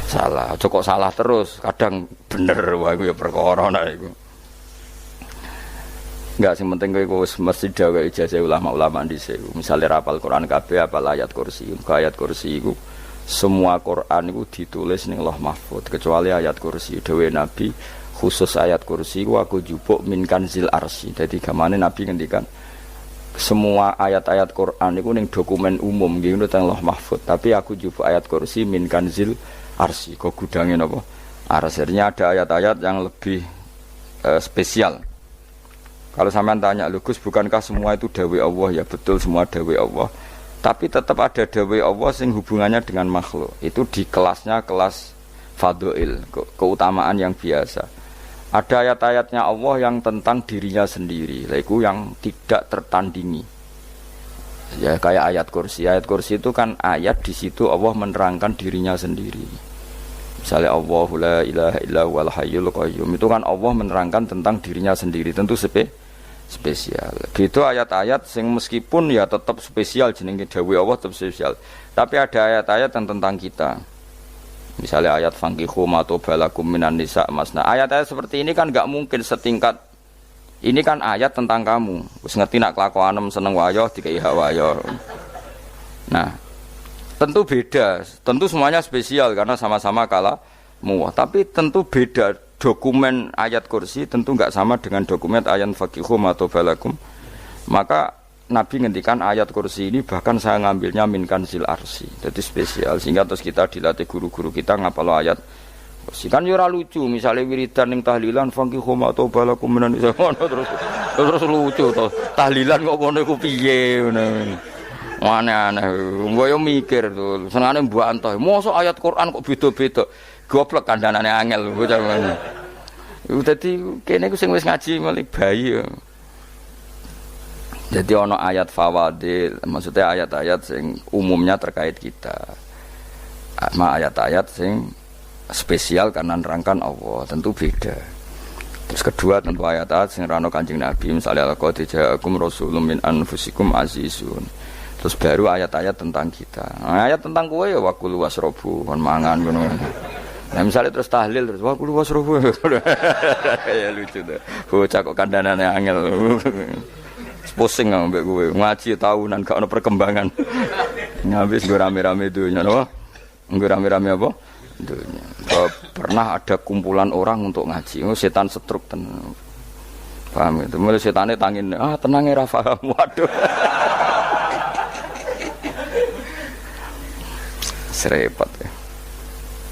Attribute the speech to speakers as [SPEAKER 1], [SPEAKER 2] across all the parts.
[SPEAKER 1] Salah, kok salah terus, kadang bener wah iku ya perkara nek iku. Enggak sing penting kowe mesti gawe ijazah ulama-ulama dhisik. Misale rapal Quran kabeh apal ayat kursi. Ayat kursi iku semua Quran iku ditulis ning Lauh Mahfuz kecuali ayat kursi. Dewe Nabi khusus ayat kursi iku aku jupuk min kanzil arsy. Dadi gamane Nabi ngendikan semua ayat-ayat Quran iku ning dokumen umum nggih teng Lauh Mahfuz, tapi aku jupuk ayat kursi min kanzil arsy. Kok gudange napa? Arsirnya ada ayat-ayat yang lebih spesial. Kalau sampean tanya, "Lho Gus, bukankah semua itu dawai Allah?" Ya betul, semua dawai Allah. Tapi tetap ada dawai Allah yang hubungannya dengan makhluk. Itu di kelasnya kelas fadhil, keutamaan yang biasa. Ada ayat-ayatnya Allah yang tentang dirinya sendiri, itu yang tidak tertandingi. Ya kayak ayat kursi. Ayat kursi itu kan ayat di situ Allah menerangkan dirinya sendiri. Misalnya Allahu la ilaha illa huwal hayyul qayyum, itu kan Allah menerangkan tentang dirinya sendiri, tentu spesial. Gitu ayat-ayat sing meskipun ya tetap spesial jenenge dawuh Allah tetap spesial. Tapi ada ayat-ayat yang tentang kita. Misalnya ayat fankihu ma tobalakum minan nisa masna. Ayat-ayat seperti ini kan enggak mungkin setingkat. Ini kan ayat tentang kamu. Wis ngerti nak kelakuanem seneng wayo dikai hak wayo. Nah, tentu beda. Tentu semuanya spesial karena sama-sama kalamu. Tapi tentu beda. Dokumen ayat kursi tentu enggak sama dengan dokumen ayat fakihum atau balakum. Maka Nabi ngendikan ayat kursi ini bahkan saya ngambilnya min kanzil arsy. Jadi spesial sehingga terus kita dilatih guru-guru kita ngapalo ayat kursi. Kan ora lucu misalnya wiridan ning tahlilan fakihum atau balakum menan terus lucu to. Tahlilan kok ngono iku piye ngono. Aneh-aneh. Mbok yo mikir to. Senengane mbok antoh. Mosok ayat Quran kok beda-beda. Goblok kandhanane angel bocah ngono. Dadi kene ku sing wis ngaji mulai bayi ya. Jadi ana ayat fawadil, maksudnya ayat-ayat sing umumnya terkait kita. Ama ayat-ayat sing spesial karena nerangkan Allah, tentu beda. Terus kedua tentu ayat-ayat sing rano Kanjeng Nabi, misalnya laqad ja'akum rasulun min anfusikum azizun. Terus baru ayat-ayat tentang kita. Nah, ayat tentang kowe ya waqul wasrobu, kon mangan ngono. Nah misalnya terus tahlil terus wah kulo wasrobu ya lucu tuh bocah kok kandhanane angel pusing ambek kowe ngaji tahunan gak ono perkembangan ngabis gue rame-rame dunya apa gue rame-rame apa dunya pernah ada kumpulan orang untuk ngaji setan setruk tenan paham itu mulai setane tangin tenang ya paham waduh serepot ya.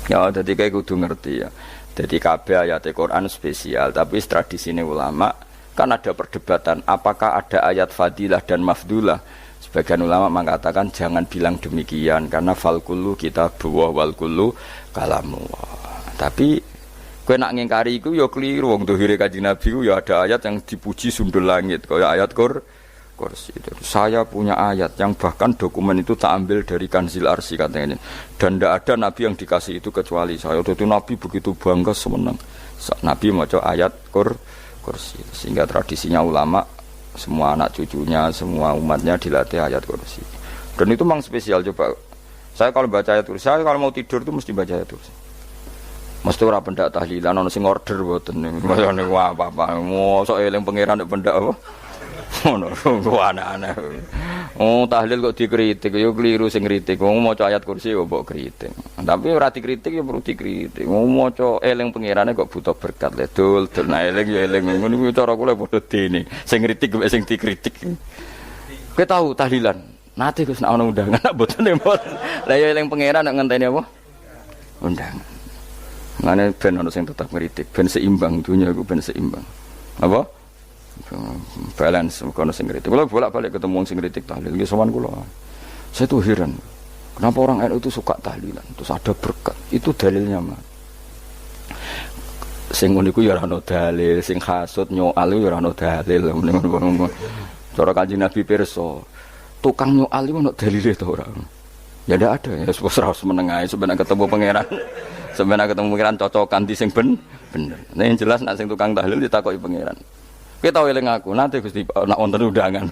[SPEAKER 1] Ya, jadi kayak kudu ngerti ya. Jadi kabeh ayat Al-Quran spesial, tapi tradisinya ulama kan ada perdebatan apakah ada ayat fadilah dan mafdulah. Sebagian ulama mengatakan jangan bilang demikian karena fal kullu kitabullah wal kullu kalamullah. Tapi kowe nak ngingkari iku ya keliru wong dohire Kanjeng Nabi ku ya ada ayat yang dipuji sundul langit kaya ayat kursi. Saya punya ayat yang bahkan dokumen itu tak ambil dari kanzil arsy katanya. Dan tidak ada nabi yang dikasih itu kecuali saya. Itu nabi begitu bangga semenang. Nabi maca ayat kursi. Sehingga tradisinya ulama semua anak cucunya, semua umatnya dilatih ayat kursi. Dan itu memang spesial coba. Saya kalau baca ayat kursi, saya kalau mau tidur itu mesti baca ayat kursi. Mesti ora pendak tahlilan ana sing order mboten. Masane apa-apa. Mosok eling pangeran nek pendak apa? Ngono, aneh-aneh. Tahlil kok dikritik, ya keliru sing kritik. Maca ayat kursi kok mbok kritik. Tapi ora dikritik ya perlu dikritik. Maca eling pangerane kok butuh berkat le dul, nah eling ya eling. Ngono kuwi cara kula padha dene. Sing kritik mek sing dikritik. Kowe tahu tahlilan? Nate Gus nek ana undangan mboten mboten. Lah ya eling pangeran nek ngenteni apa? Undangan. Mane ben ana sing tetap ngritik, ben seimbang dunya iku ben seimbang. Apa? Balance kono sing kritik. Kalau bolak-balik ketemu sing kritik tahlil, nggih sowan kula. Saya tuh heran. Kenapa orang NU itu suka tahlilan? Terus ada berkat. Itu dalilnya, Mas. Sing ngono iku ya ora ono dalil, sing hasud nyoal ya ora ono dalil. Cara Kanjeng Nabi pirsa, tukang nyoal iku ono dalile to ora? Ya ndak ada. Ya wis ora meneng ae sampeyan ketemu pangeran. Sampeyan ketemu pangeran cocokan di sing bener. Nah yang jelas nek sing tukang tahlil ditakoki pangeran. Kita tahu eling aku, nanti Gusti nak wonten undangan.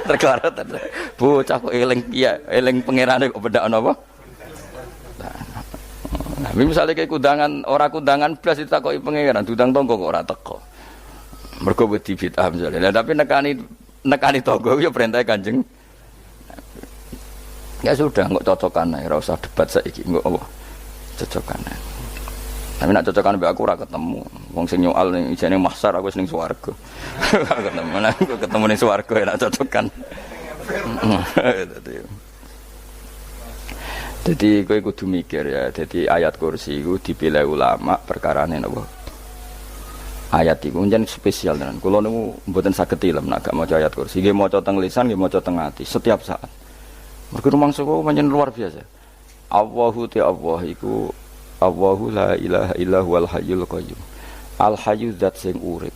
[SPEAKER 1] Terklarat. Bocah kok eling iya, eling pangerane kok bedakno apa? Misalnya kayak kudangan, orang kudangan belas ditakoki pangeran, udang tonggo kok ora teko. Mergo wedi bid'ah misalnya. Nah, tapi nekani tonggo ya perintah Kanjeng. Ya sudah, nggak cocokan ae, ora usah debat saiki, nggak apa. Cocokan ae. Tapi nak cocokan mbek aku ora ketemu. Wong sing nyoal ning ijene mahsyar aku wis ning swarga. Ketemu nek ketemu ning swarga ya nak cocokan. Jadi kowe kudu mikir ya. Jadi ayat kursi itu dipilih ulama perkarane napa? Ayat iku njen spesial tenan. Kula niku mboten saged tilem nek gak maca ayat kursi. Nggih maca teng lisan, nggih maca teng ati setiap saat. Mergo rumangsa kok pancen luar biasa. Allahu ta Allah iku Allahu la ilaha illa huwal hayyul qayyum. Al hayyu zat sing urip.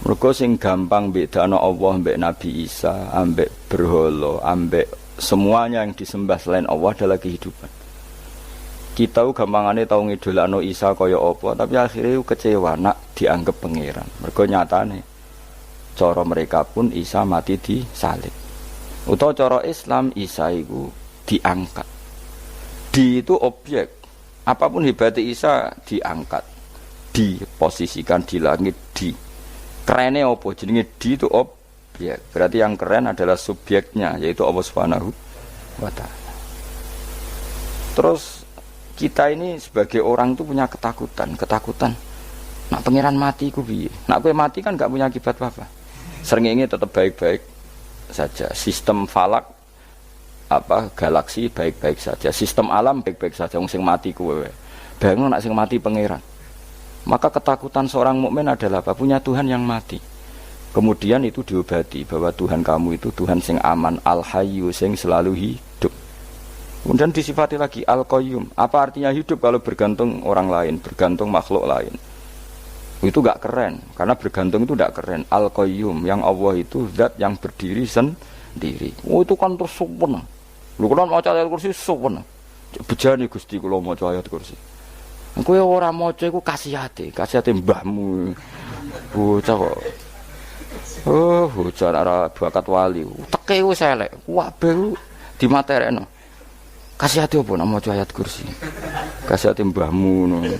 [SPEAKER 1] Mergo sing gampang bedakno Allah mbek Nabi Isa, ambek berhala, ambek semuanya yang disembah selain Allah adalah kehidupan. Kita gampangane tau ngidolakno Isa kaya apa, tapi akhirnya kecewa nak dianggap pangeran. Mergo nyatane cara mereka pun Isa mati di salib. Utawa cara Islam Isa iku diangkat. Di itu objek. Apapun hebatnya Isa diangkat. Diposisikan di langit di. Kerene apa jenenge di itu objek. Ya, berarti yang keren adalah subjeknya, yaitu Allah Subhanahu wa Ta'ala. Terus kita ini sebagai orang itu punya ketakutan. Nak pangeran mati ku piye? Nak kowe mati kan gak punya akibat apa-apa. Srengenge tetap baik-baik saja. Sistem falak galaksi baik-baik saja. Sistem alam baik-baik saja. Wong sing mati kowe. Bayangno nak sing mati pangeran. Maka ketakutan seorang mukmin adalah apa? Punya Tuhan yang mati. Kemudian itu diobati bahwa Tuhan kamu itu Tuhan sing aman, al-hayyu sing selalu hidup. Kemudian disifati lagi al-qayyum. Apa artinya hidup kalau bergantung orang lain, bergantung makhluk lain? Itu gak keren, karena bergantung itu gak keren. Al-qayyum, yang Allah itu zat yang berdiri sendiri. Oh itu kan terus sempurna. Lu kan maca ayat kursi sempurna. Bejane Gusti kula maca ayat kursi. Kowe ora maca iku kasihate mbahmu. Bocah kok. Oh, bocah ora bakat wali. Teke wis elek. Kabeh dimaterekno. Kasih hati apa nak maca ayat kursi. Kasih hati mbahmu ngono.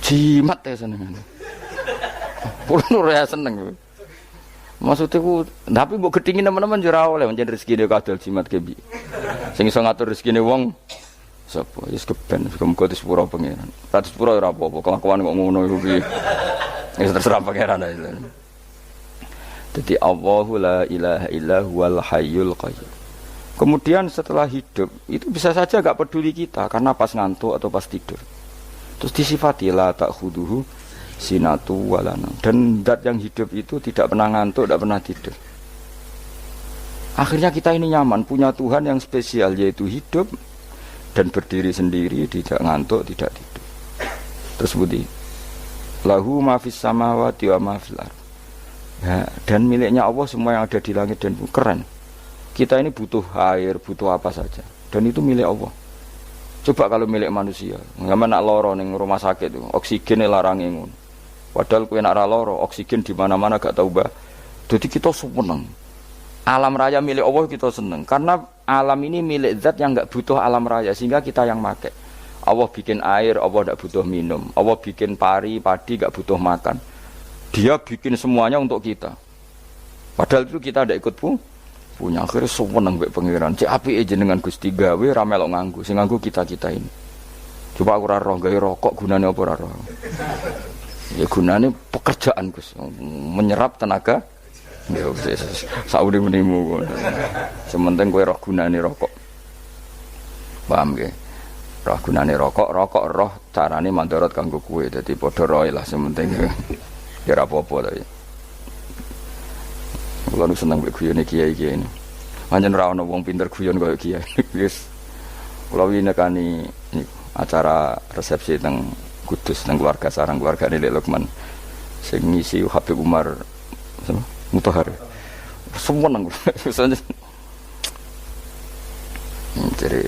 [SPEAKER 1] Jimat ya senengane. Kulo ora seneng. Maksudnya ku, tapi mbok gedhingi teman-teman yo ora oleh pancen rezekine kadol jimat ke piye. Sing iso ngatur rezekine wong sapa? Wis keben, muga disepuro pangeran. Ra disepuro ora apa-apa, kelakuan kok ngono iku piye. Wis terserah pangeran ae. Jadi Allahu la ilaha illa huwal hayyul qayyum. Kemudian setelah hidup itu bisa saja gak peduli kita karena pas ngantuk atau pas tidur. Terus disifati la ta'khuduhu sinatu walana. Dan zat yang hidup itu tidak pernah ngantuk, tidak pernah tidur. Akhirnya kita ini nyaman punya Tuhan yang spesial yaitu hidup dan berdiri sendiri, tidak ngantuk, tidak tidur. Terus budi lahu ma fis samawati wa ma fil ardh. Ya, dan miliknya Allah semua yang ada di langit dan bumi. Keren. Kita ini butuh air, butuh apa saja, dan itu milik Allah. Coba kalau milik manusia, nggak nak loro ning rumah sakit itu, oksigen larang ngono. Padahal kowe nak ra loro, oksigen di mana-mana gak tahu bah. Jadi kita seneng. Alam raya milik Allah kita seneng, karena alam ini milik zat yang nggak butuh alam raya, sehingga kita yang make. Allah bikin air, Allah tidak butuh minum. Allah bikin padi nggak butuh makan. Dia bikin semuanya untuk kita. Padahal itu kita tidak ikut punya. Akhirnya seneng mbek pangeran. Cek apike jenengan Gusti gawe ra melok nganggo. Sing nganggo kita-kita ini. Coba aku ora roh gawe rokok gunane apa ora roh. Ya gunane pekerjaan Gus. Menyerap tenaga. Ya wis sauri-unimu. Sementing kowe roh gunane rokok. Paham nggih? Roh gunane rokok roh carane mandorot kanggo kowe. Dadi padha roe lah sementing. Ya apa-apa tapi. Kulo seneng mbek guyone kiai-kiai ini. Pancen ora ana wong pinter guyon kaya kiai. Wis kulo winekani acara resepsi teng Kudus teng keluarga sarang keluargane Lek Lukman. Sing ngisi Habib Umar Mutahar. Semua nang. Jadi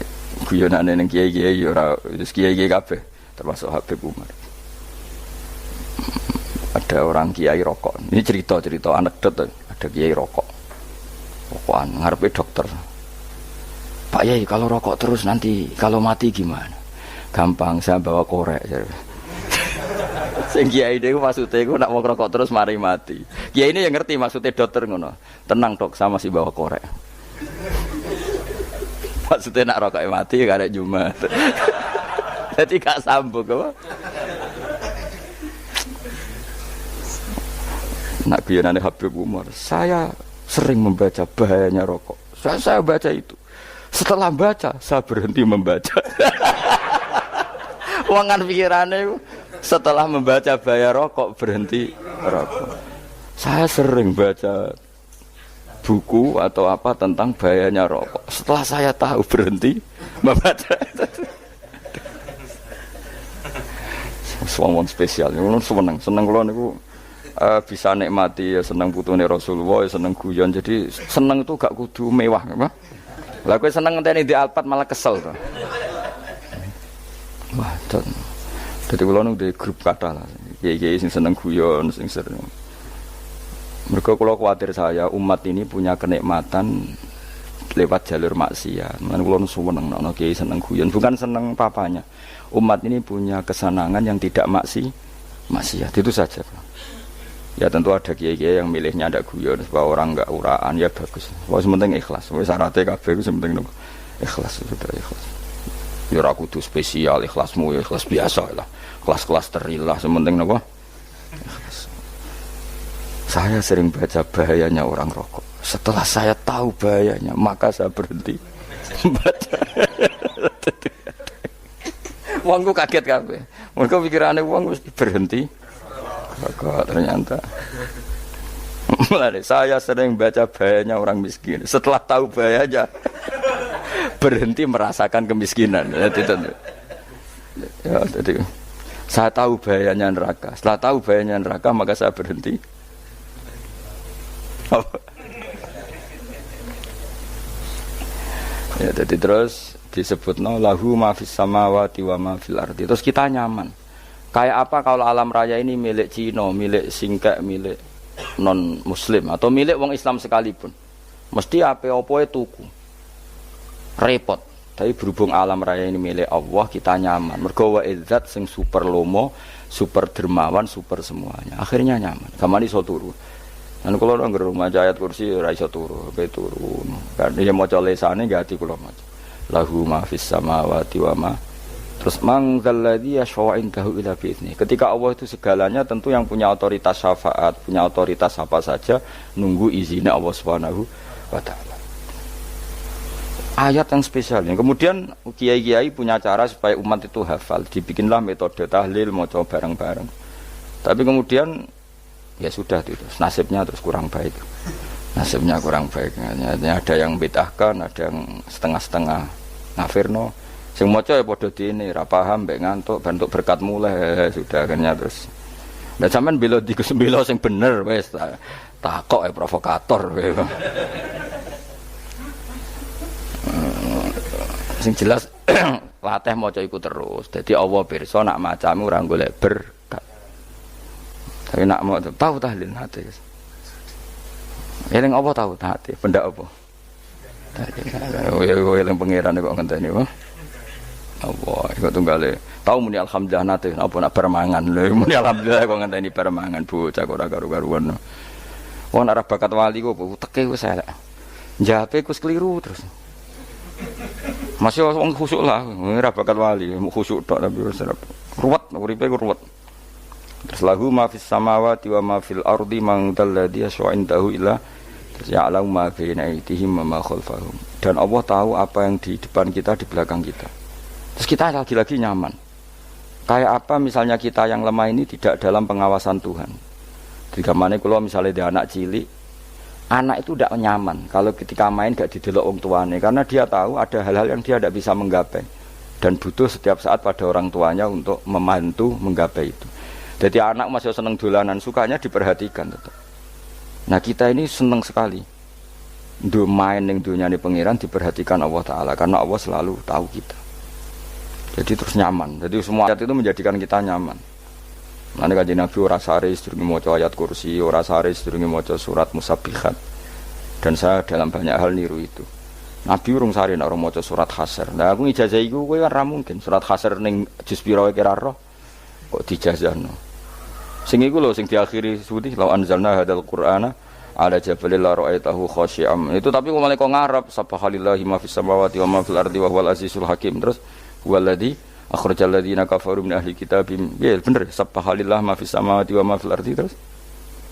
[SPEAKER 1] guyonane ning kiai-kiai ora wis kiai-kiai kabeh termasuk Habib Umar. Ada orang kiai rokok. Ini cerita anekdot. Ada kiai rokok. Rokokan ngarepe dokter. Pak Yai, kalau rokok terus nanti kalau mati gimana? Gampang, saya bawa korek. Sing kiai niku maksude iku nak wong rokok terus mari mati. Kiai ini yang ngerti maksudnya dokter ngono. Tenang Dok, sama si bawa korek. Maksudnya nak rokok mati gak ada Jumat. Jadi gak sambung apa? Nak guyonane Habib Umar, saya sering membaca bahayanya rokok. Saya baca itu. Setelah baca, saya berhenti membaca. Wangan pikirannya setelah membaca bahaya rokok berhenti rokok. Saya sering baca buku atau apa tentang bahayanya rokok. Setelah saya tahu berhenti membaca. Suamon spesial, seneng kalau niku bisa nikmati ya seneng putune Rasulullah, ya seneng guyon. Jadi seneng itu gak kudu mewah, apa? Lah kowe seneng ngenteni di Alphard malah kesel to. Wah, dadi kula nu di grup kata lah. Kiai-kiai sing seneng guyon, sing sering. Mergo kula kuwatir saya umat ini punya kenikmatan lewat jalur maksiat. Mulane kula nu seneng ana kiai seneng guyon, bukan seneng papanya. Umat ini punya kesenangan yang tidak maksiat. Itu saja. Ya tentu ada kiai-kiai yang milihnya ada guyon supaya orang enggak uraan, ya bagus. Wah penting ikhlas. Wis syaratnya kabeh iku penting ikhlas, sudah ikhlas. Ya ora kudu spesial ikhlasmu, ya ikhlas biasa lah. Kelas-kelas terilah sementing napa? Ikhlas. Saya sering baca bahayanya orang rokok. Setelah saya tahu bahayanya, maka saya berhenti baca. Wongku kaget kabeh. Mergo pikirane wong wis berhenti rokok ternyata. Mulai saya sering baca bahayanya orang miskin. Setelah tahu bahayanya berhenti merasakan kemiskinan. Ya, jadi saya tahu bahayanya neraka. Setelah tahu bahayanya neraka maka saya berhenti. Ya, jadi terus disebutno lahu ma fis samawati wa ma fil ardi. Terus kita nyaman. Kayak apa kalau alam raya ini milik Cina, milik singkek, milik non muslim atau milik wong Islam sekalipun. Mesti apa-apa tuku. Repot. Tapi berhubung alam raya ini milik Allah, kita nyaman. Mergo wa izzat sing super lomo, super dermawan, super semuanya. Akhirnya nyaman. Gamane iso turu. Lan kula nang rumah ayat kursi ora iso turu, pe turu. Kan ya maca lesane nggih ati kula maca. Lahu ma fis samawati wa ma. Terus mangzalladzi yashfa'u indahu illa bi'izni. Ketika Allah itu segalanya, tentu yang punya otoritas syafaat, punya otoritas apa saja nunggu izinnya Allah Subhanahu wa taala. Ayat yang spesial. Kemudian kiai-kiai punya cara supaya umat itu hafal, dibikinlah metode tahlil maca bareng-bareng. Tapi kemudian ya sudah itu, nasibnya terus kurang baik. Nasibnya kurang baik. Ada yang bid'ahkan, ada yang setengah-setengah ngafirno. Sing maca ya padha dene, ra paham mbek ngantuk, bentuk berkat mulai sudah akhirnya terus. Lah sampean bela dikusembela sing bener wis takok provokator kowe. Sing jelas latih maca iku terus. Dadi Allah pirsa nak macamu ora golek berkat. Tapi nak mau tahu tahlil hati. Eling apa tahu hati? Benda apa? Eling pangeran kok ngenteni apa? Allah, iku tunggale. Tahu muni alhamdulillah nate apa nak permangan lho. Muni alhamdulillah kok ngenteni permangan bocah kok ora karu-karuan. Wong arep bakat wali kok teke wis elek. Njape kus keliru terus. Masih wong khusuk lah, ora bakat wali, khusuk tok tapi wis ruwet, uripe ku ruwet. Terus lahu ma fis samawati wa ma fil ardi man dalladhi yashfa'u indahu illa ya'lamu ma baina aydihim wa ma khalfahum. Dan Allah tahu apa yang di depan kita, di belakang kita. Terus kita lagi-lagi nyaman. Kayak apa misalnya kita yang lemah ini tidak dalam pengawasan Tuhan. Jika mana kalau misalnya dia anak cilik, anak itu tidak nyaman kalau ketika main gak didelok wong tuane, karena dia tahu ada hal-hal yang dia tidak bisa menggapai dan butuh setiap saat pada orang tuanya untuk membantu menggapai itu. Jadi anak masih seneng dolanan, sukanya diperhatikan tetap. Nah kita ini seneng sekali main yang dunia ini pengiran diperhatikan Allah Ta'ala, karena Allah selalu tahu kita. Jadi terus nyaman. Jadi semua ayat itu menjadikan kita nyaman. Nanti kaji Nabi ora sare sedurunge maca ayat kursi, ora sare sedurunge maca surat Musabbihat. Dan saya dalam banyak hal niru itu. Nabi urung sare nek ora maca surat Hasyr. Lah aku ijazah iku kowe kan ra mungkin. Surat Hasyr ning juz pira wae kira roh kok dijazahno. Sing iku lho sing diakhiri suti law anzalna hadzal qur'ana ala jabalil la ra'aitahu khashi'am. Itu tapi kok malah kok ngarep subhanallahi ma fis samawati wa ma fil ardi wa huwal azizul hakim. Terus huwallazi akhrajal ladzina kafaru min ahli kitabim. Ya bener subhanallahi ma fis samawati wa ma fil ardi terus.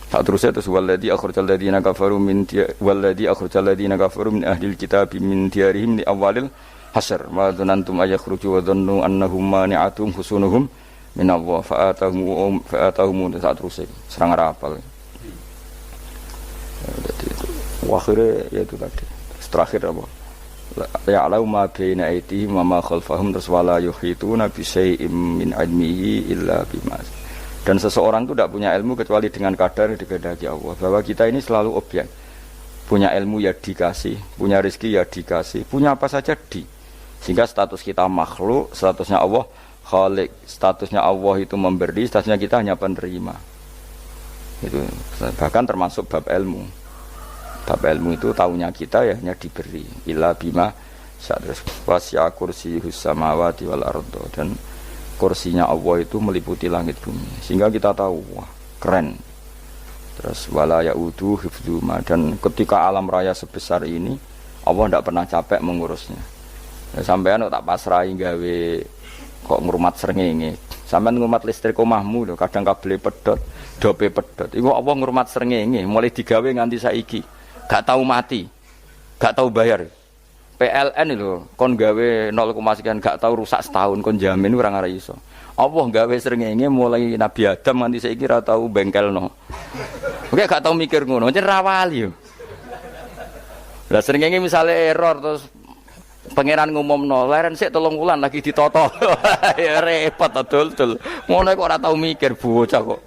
[SPEAKER 1] Tak terusnya terus waladhi akhrajal ladzina kafaru min waladhi akhrajal ladzina kafaru min ahlil kitab min diyarihim li awalil hasyr wa dzanantum ayakhruju wa dhannu annahum mani'atum husunuhum min Allah fa'atahum tak terusnya serang rapal. Jadi itu akhirnya ya itu tadi terakhir apa ya'lamu ma baina aydihim wa ma khalfahum terus wala yuhituna bi syai'in min ilmihi illa bima. Dan seseorang itu tidak punya ilmu kecuali dengan kadar yang dikehendaki Allah. Bahwa kita ini selalu objek. Punya ilmu ya dikasih, punya rezeki ya dikasih, punya apa saja di. Sehingga status kita makhluk, statusnya Allah khalik, statusnya Allah itu memberi, statusnya kita hanya penerima. Itu bahkan termasuk bab ilmu. Bab ilmu itu tahunya kita ya hanya diberi. Illa bima sadras wasya kursiyus samawati wal ardo dan kursinya Allah itu meliputi langit bumi sehingga kita tahu wah keren. Terus wala yaudu hifdzuma dan ketika alam raya sebesar ini Allah tidak pernah capek mengurusnya. Ya, sampean tak pasrahi gawe kok ngrumat srengenge. Sampean ngrumat listrik omahmu lho kadang kabel pedhot, dope pedhot. Iku Allah ngrumat srengenge mulai digawe nganti saiki. Gak tahu mati. Gak tahu bayar. PLN itu kon gawe 0, sekian gak tahu rusak setahun kon jamin ora ngara iso. Allah gawe srengenge mulai Nabi Adam nganti saiki ora tahu bengkelno. Oke gak tahu mikir ngono, jen ra wali yo. Lah srengenge misale error terus pangeran ngumumno, leren sik 3 wulan lagi ditoto. Ya repot dul. Ngono kok ora tahu mikir bocah kok.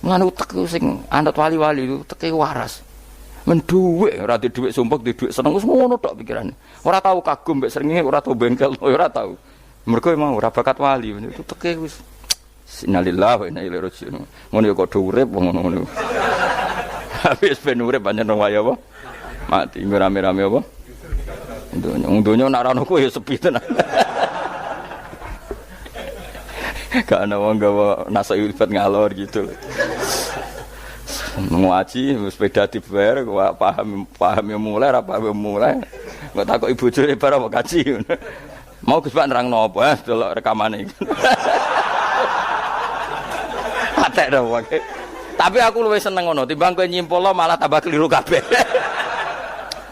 [SPEAKER 1] Ngono utek sing anut wali-wali itu teke waras. Menduwe ora di dhuwit sumpek di dhuwit seneng wis ngono tok pikirane. Ora tahu kagum mbek srengenge, ora tahu bengkel, ora tahu. Mergo emang ora bakat wali itu teke wis innalillahi wa inna ilaihi raji'un. Ngono kok do urip ngono. Habis ben urip pancen wong wae apa? Mati rame-rame apa? Donya nak ana ku ya sepi tenan. Gak ana wong gawa nasa ulfat ngalor gitu. Ngaji sepeda dibayar paham yang mulai apa yang mulai nggak takut ibu juri para mau kaji mau Gus Pak nerangno apa delok rekamane iki atek dong wae tapi aku luwih seneng ngono timbang kowe nyimpul malah tambah keliru kabeh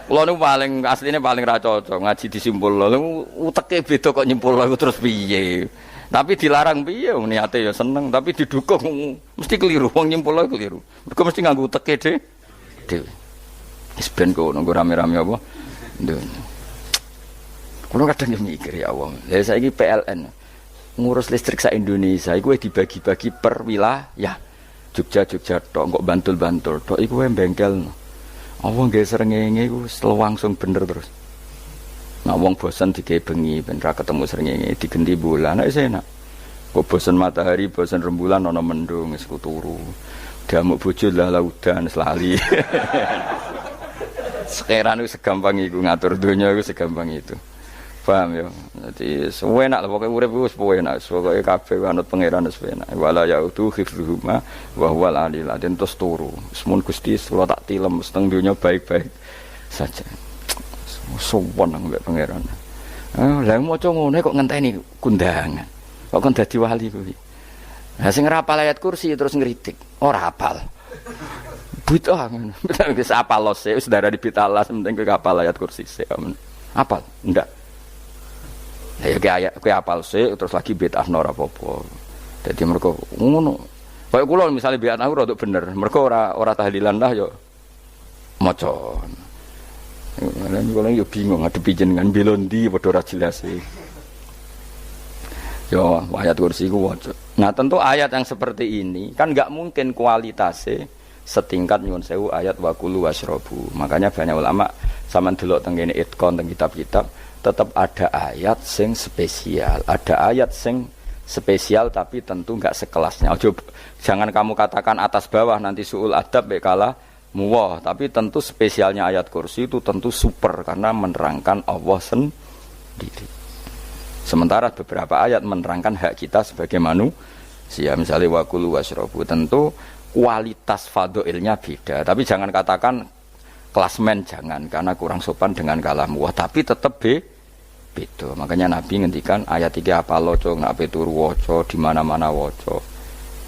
[SPEAKER 1] kula niku paling asline paling ra cocok ngaji disimpulno uteke beda kok nyimpulno terus piye. Tapi dilarang piye wong niate ya seneng, tapi didukung mesti keliru, wong nyimpul keliru. Mergo mesti nganggo teke dhewe. Wis ben kok nunggu rame-rame apa? Ndonyo. Kulo kadang yo mikir ya Allah. Lah saiki PLN ngurus listrik sak Indonesia iku dibagi-bagi per wilayah. Jogja tok, kok Bantul tok iku wae bengkel. Allah nggih srengenge iku langsung bener terus. Nah wong bosan digawe bengi ben ra ketemu srengenge digenti bulan nek enak. Kok bosan matahari, bosan rembulan ana mendung wis turu. Damuk bojo lah laudan selali. Sekarang itu segampang iku ngatur donya iku segampang itu. Paham ya? Dadi enak lho pokoke urip wis enak, pokoke kabeh anut pangeran wis enak. Wala yautu khifruhuma wa huwal alil adin terus turu. Semun Gusti kula tak tilem seteng donya baik-baik saja. Sowan nang mbek pangeran. Lah maca ngene kok ngenteni kundangan. Kok kon dadi wali kuwi. Lah sing ora hafal ayat kursi terus ngritik, ora hafal. Bid'ah ngono. Wis hafal lose wis darani bitalas penting kowe hafal ayat kursi sik. Hafal? Ndak. Lah ya ayat kowe hafal sik terus lagi bid'ah ora apa-apa. Dadi mergo ngono. Kaya kula misale bid'ah ora bener, mergo ora tahlilan lah ya maca. Lan kula yo bingung ngadepi jenengan belondi padha ora jelas e. Yo ayat kursi ku waca. Nah, tentu ayat yang seperti ini kan enggak mungkin kualitasnya setingkat nyuwun sewu ayat waqulu wasrobu. Makanya banyak ulama sampean delok teng kene itqon teng kitab-kitab tetap ada ayat sing spesial, ada ayat sing spesial tapi tentu enggak sekelasnya. Jangan kamu katakan atas bawah nanti suul adab bekala muwah, tapi tentu spesialnya ayat kursi itu tentu super karena menerangkan Allah sendiri. Sementara beberapa ayat menerangkan hak kita sebagai manusia, misalnya wakulu washrobu, tentu kualitas fadhilnya beda. Tapi jangan katakan klasmen, jangan, karena kurang sopan dengan kalam wah, tapi tetap beda. Makanya Nabi ngendikan ayat 3 apa loco, nak peturu woco, di mana-mana woco.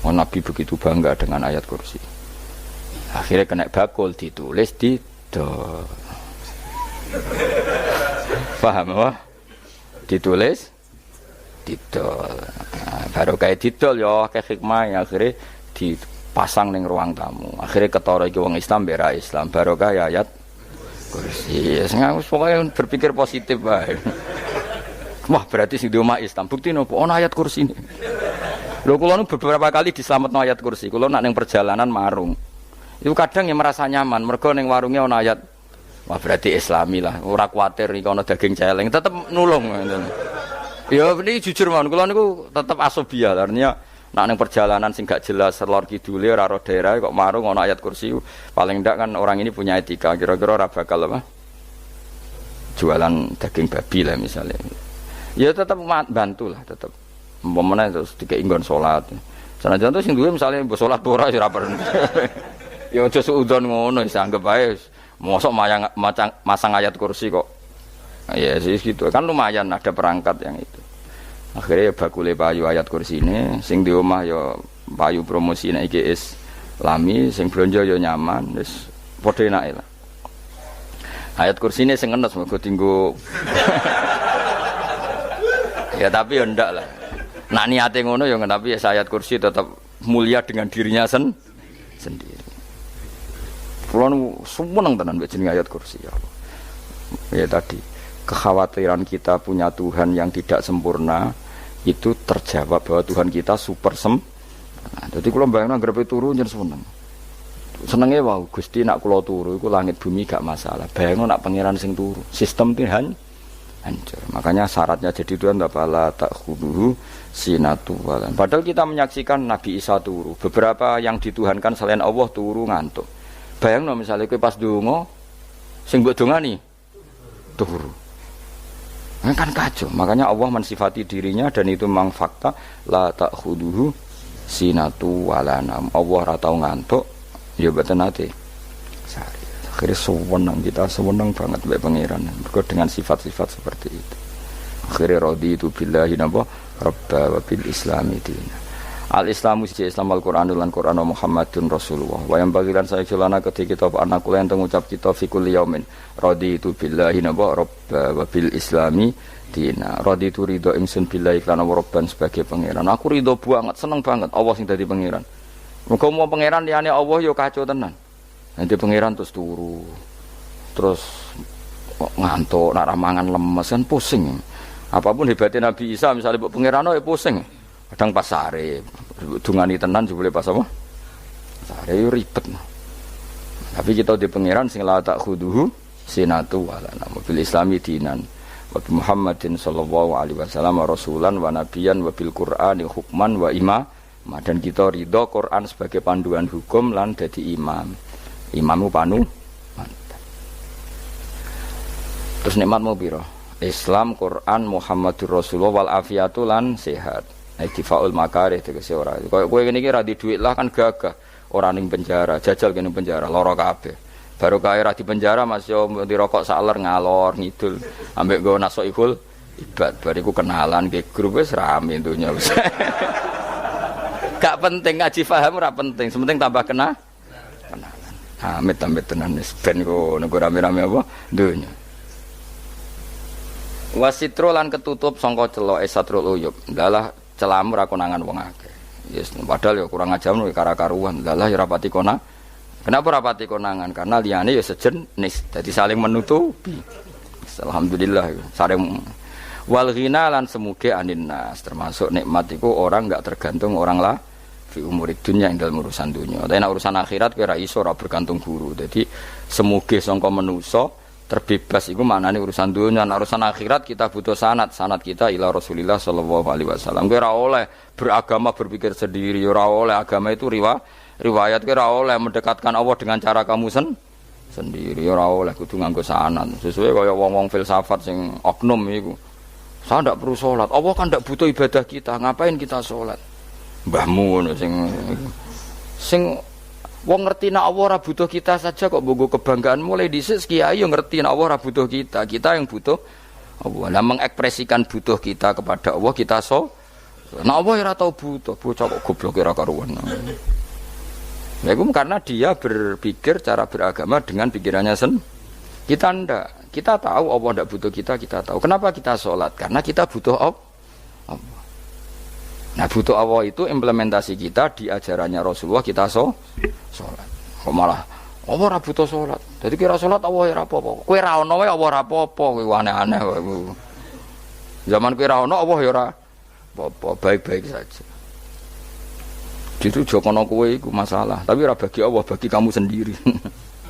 [SPEAKER 1] Oh, Nabi begitu bangga dengan ayat kursi. Akhirnya kena bakul ditulis di paham apa? Ditulis didol. Nah, baru kayak didol ya kayak hikmah ya, akhirnya dipasang ning ruang tamu. Akhirnya ketara iki wong Islam bera Islam baru kayak ayat kursi. Pokoknya berpikir positif bae. Wah, berarti sing di omah Islam bukti nopo ana ayat kursi ini. Lho kula nu beberapa kali dislametno ayat kursi. Kula nak ning perjalanan marung. Itu kadang yang merasa nyaman mergo ning warunge ana ayat. Wah, berarti Islami lah. Ora kuwatir iki ana daging celeng, tetep nulung. Ya ini jujur mawon, kula niku tetep asobia, artinya nak ning perjalanan sing gak jelas lor kidule ora ro daerah kok marung ana ayat kursi, paling ndak kan orang ini punya etika, kira-kira ora bakal apa? Jualan daging babi lah misalnya. Ya tetep bantu lah, tetep. Umpamane terus dikek nggon salat. Sanajan to sing duwe misale mbok salat ora ya ora perlu. Ya aja suudon ngono, wis anggap ae mosok masang ayat kursi kok. Ya sih gitu kan lumayan ada perangkat yang itu. Akhirnya ya bakule payu ayat kursi ini, sing di omah ya payu promosi nek iki Islami, sing blonjo ya nyaman, wis padha enake lah. Ayat kursi ini sing enes mergo tinggo. Ya tapi ya ndak lah. Nak niate ngono ya tapi ya ayat kursi tetap mulia dengan dirinya sendiri. Kulo seneng tenan mbek jeneng ayat kursi ya. Ya tadi kekhawatiran kita punya Tuhan yang tidak sempurna itu terjawab bahwa Tuhan kita super sempurna. Jadi kalau bayangkan grepe turu njen senengnya wow Gusti nak kula turu iku langit bumi gak masalah. Bayangno nak pangeran sing turu sistem Tuhan hancur. Makanya syaratnya jadi Tuhan la ta'khuduhu sinatu walan. Padahal kita menyaksikan Nabi Isa turu. Beberapa yang dituhankan selain Allah turu ngantuk. Bayangno misalnya kowe pas donga sing mbok dongani turu. Kan kacau, makanya Allah mensifati dirinya dan itu memang fakta la ta'khuduhu sinatu walanam. Allah ora tau ngantuk ya mboten nate sari. Akhirnya sewenang kita sewenang banget mbek pangeran mergo dengan sifat-sifat seperti itu. Akhirnya raditu billahi napa rabba wa bil islami dina. Al-Islamu siji Islam Al-Qur'an lan Qur'an Muhammadun Rasulullah. Wa yang bagilan saya celana ketika kita anak kula enten ngucap kita fi kulli yaumin raditu billahi naba rabba wa bil islami dina. Raditu ridho ingsun billahi lan rabban sebagai pangeran. Aku ridho banget, seneng banget Allah sing dadi pangeran. Muga mau pangeran liyane Allah ya kacau tenan. Nanti pangeran terus turu. Terus ngantuk, nak ramangan lemes kan pusing. Apapun hebatnya Nabi Isa misalnya mbok pangeran ya pusing. Kadang pas sare, dungani tenan jebule pas apa? Sare yo ribet. Tapi kita di pangeran sing la ta'khuduhu sinatu wala bil islami dinan wa Muhammadin sallallahu alaihi wasallam rasulan wa nabiyan wa bil qur'ani hukman wa imam. Dan kita ridho Quran sebagai panduan hukum lan dadi imam. Imamu panu. Terus nikmatmu piro? Islam, Quran, Muhammadur Rasulullah wal afiatu lan sehat. Difaul makarih tegese ora. Kaya kowe ngene iki ra di dhuwit lah kan gagah. Ora ning penjara, jajal kene penjara, lara kabeh. Baru kae ra di penjara Mas yo dirokok saler ngalor ngidul. Ambek nggo nasoihul ibad bariku kenalan ke grup wis rame dunya wis. Gak penting ngaji paham ora penting, sementing tambah kenalan. Amit-amit tenan wis ben kok nego rame-rame apa dunya. Wasitro lan ketutup sangka celoke satrul uyub. Dalah celamur aku nangan wong akeh. Yes, padahal ya kurang ajar no kara-karuan. Dalah ya rapati kona. Kenapa rapati konangan? Karena liyane ya sejenis. Jadi saling menutupi. Alhamdulillah saling wal ghina lan semuge aninnas termasuk nikmat iku orang enggak tergantung orang lah fi umurid dunya ing dalem urusan dunya. Tapi nek urusan akhirat kowe ora iso ora bergantung guru. Jadi semuge sangka manusa terbebas itu maknanya urusan dunia. Urusan akhirat kita butuh sanad kita ila Rasulillah sallallahu alaihi wasallam. Kowe ora oleh beragama berpikir sendiri, ora oleh agama itu riwayat kira oleh mendekatkan Allah dengan cara kamu sendiri ora oleh kudu nganggo sanad. Sesuai kaya wong-wong filsafat sing oknum iku. Saya ndak perlu salat. Allah kan ndak butuh ibadah kita. Ngapain kita salat? Mbahmu ngono sing wong ngerti nek Allah ora butuh kita saja kok bogo kebanggaan mulai dhisik kiai yo ngerti nek Allah ora butuh kita. Kita yang butuh Allah. Lah mengekspresikan butuh kita kepada Allah kita nek Allah ora tau butuh. Bocah kok goblok ora karuan. Ya itu karena dia berpikir cara beragama dengan pikirannya kita ndak. Kita tahu Allah ndak butuh kita tahu. Kenapa kita sholat? Karena kita butuh Allah. Nah butuh Allah itu implementasi kita di ajarannya Rasulullah kita sholat. Kok malah Allah ora butuh sholat. Jadi kira sholat Allah ora apa-apa. Kowe ra ono wae Allah ora apa-apa. Kowe aneh-aneh kowe. Zaman kowe ra ono Allah ya ora apa-apa, baik-baik saja. Itu jokono kowe iku masalah, tapi ora bagi Allah, bagi kamu sendiri.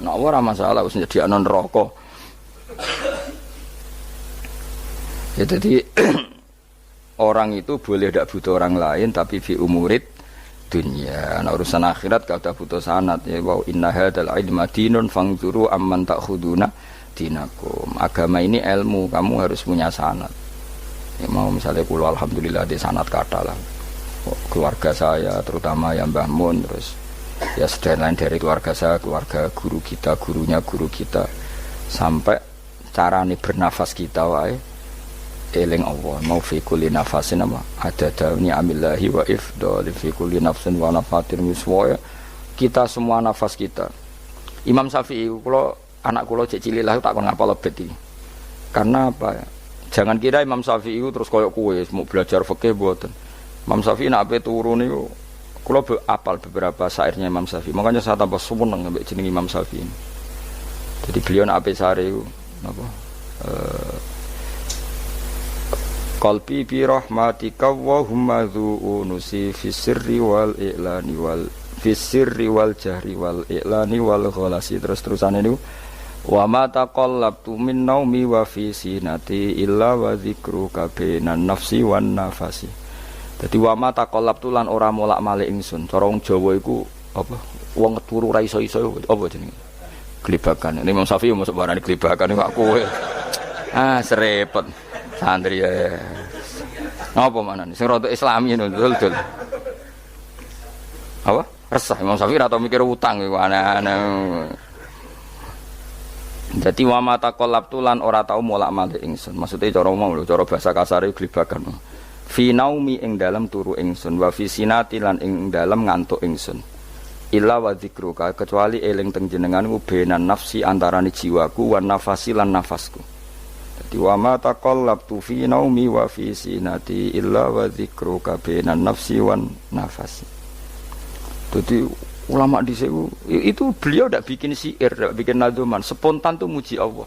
[SPEAKER 1] Nah Allah ora masalah wis nyediakno neraka. Ya jadi orang itu boleh tidak butuh orang lain tapi fi umurid dunia. Nah urusan akhirat kada butuh sanad ya wa inna hadzal ilma dinun fangzuru amman ta'khuduna dinakum. Agama ini ilmu, kamu harus punya sanad. Ya mau misalnya kula alhamdulillah di sanad kata lah. Keluarga saya terutama yang Mbah Mun terus ya sedaya lain dari keluarga saya, keluarga guru kita, gurunya guru kita sampai carane bernafas kita wae eling Allah mau fi kulli nafasin apa ada dawni amillahi wa ifdal fi kulli nafsin wa nafatin wiswa kita semua nafas kita. Imam Syafi'i kula anak kula cek cilik lah tak kon ngapal lebet iki. Karena apa ya? Jangan kira Imam Syafi'i terus koyo kowe mau belajar fikih mboten. Imam Syafi'i nek ape turu niku kula apal beberapa syairnya Imam Syafi'i. Makanya saya tambah seneng ambek jeneng Imam Syafi'i. Jadi beliau nek ape sare napa qalbi bi rahmatika wa humma dzu'unusi fi sirri wal i'lani wal fi sirri wal jahri wal i'lani wal ghalasi terus-terusane niku wa ma taqallabtu min naumi wa fi sinati illa wa dzikruka bainan nafsi wan nafasi. Dadi wa ma taqallabtu lan ora molak-malik ingsun. Cara wong Jawa iku apa wong turu ra iso-iso apa jenenge? Glibakan. Ini Imam Syafi'i masuk barani glibakan kok kowe. Serepet. Santri ya. Apa manane? Sing rada Islami ngono dul. Apa? Resah Imam Syafi'i ora tau mikir utang iku aneh-aneh. Dadi wa mata qalabtu lan ora tau molak-malik ingsun. Maksude cara omong lho, cara basa kasare glibakan. Fi naumi ing dalem turu ingsun wa fi sinati lan ing dalem ngantuk ingsun. Illa wa dzikruka kecuali eling teng jenenganku benan nafsi antarane jiwaku wan nafasi lan nafasku. Dadi wa ma taqallabtu fi naumi wa fi sinati illa wa dzikruka benan nafsi wan nafasi. Dadi ulama dhisik itu beliau ndak bikin syair, ndak bikin nadzuman, spontan tuh muji Allah.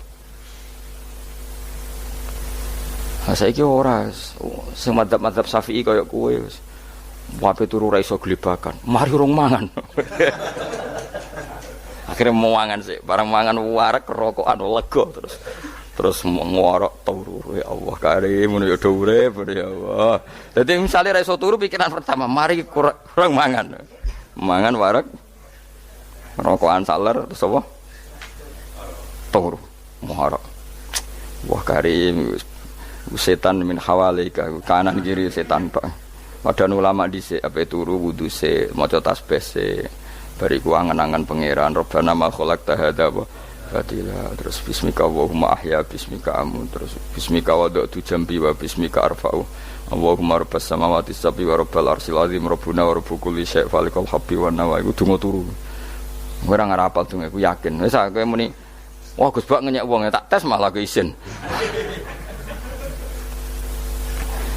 [SPEAKER 1] Nah saiki ora sing madzhab Syafi'i kaya kowe wis wape turu ra iso glebakan. Mari urung mangan. Akhire mau mangan sih, barang mangan warek rokokan lega terus ngorok turu ya Allah karim ngono ya urip ya Allah. Dadi misale ra iso turu pikiran pertama mari kurang mangan. Mangan warek rokokan saler terus apa? Turu ngorok. Wah karim setan min hawalika kanan kiri setan Pak. Padahal ulama dhisik ape turu wudu se maca tasbih se bariku angen-angen pangeran Rabbana ma khalaqta hadza batila terus bismika Allahumma ahya bismika amun terus bismika wada'tu jambi wa bismika arfa'u Allahumma rabbas samawati sab'i wa rabbal arsyil azim rabbuna wa rabbu kulli syai' falikal habbi wan nawa iku donga turu. Ora ngarapal donga iku yakin. Wis kowe muni wah Gus Bak ngenyek wong tak tes malah ke isin.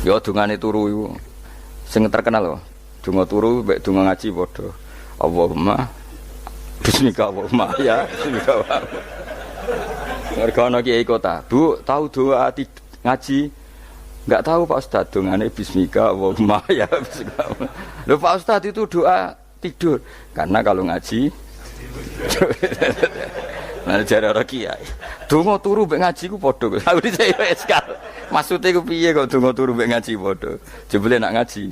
[SPEAKER 1] Ya dungane turu iku sing terkenal lho. Donga turu mek donga ngaji padha. Allahumma bismika Allahumma ya bismika. Mergo ana kiai kota, Bu, tahu doa ngaji? Enggak tahu Pak Ustaz, dongane bismika Allahumma ya bismika. Lho Pak Ustaz itu doa tidur. Karena kalau ngaji nah jare ora kiai. Donga turu mek ngaji ku padha. Aku dhisik eskal. Maksude ku piye kok donga turu mek ngaji padha? Jebule nak ngaji.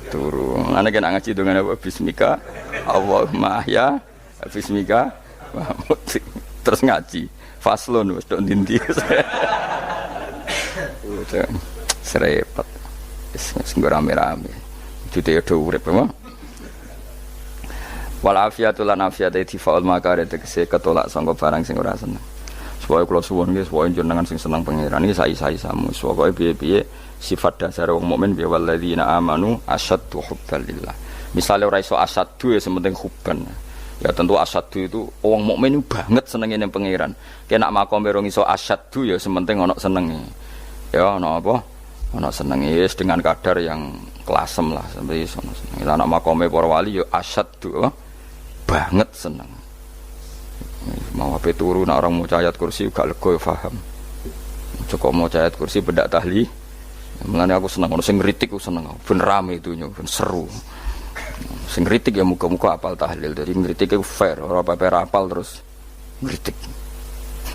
[SPEAKER 1] turu. Ana kena ngaji dengan apa bismika Allahumma ya bismika terus ngaji faslun wis tok ndi. Serepet. Wis rame-rame. Jute yo urip apa? Wal afiatu lan afiate difaul makare tegese ketolak sangka barang sing ora seneng. Supaya kula suwun nggih supaya jenengan sing seneng pangeran iki sae-saesamu. Supaya piye-piye sifat dasar wong mukmin bi walladzina amanu asyaddu hubban lillah. Misale ora iso asyaddu ya sementing hubban. Ya tentu asyaddu itu wong mukmin banget senenge ning pangeran. Kena makome rong iso asyaddu ya sementing ana senenge. Ya ana apa? Ana senenge wis dengan kadar yang klasem lah sampai iso seneng. Lah ana makome para wali ya asyaddu banget seneng. Mau apa turu nak orang mau ayat kursi gak lega ya paham. Cukup mau ayat kursi bedak tahli. Mulane aku seneng ono sing ngritik aku seneng. Ben rame itu ben seru. Sing ngritik ya muga-muga apal tahlil. Jadi ngritik itu fair, ora apa-apa apal terus ngritik.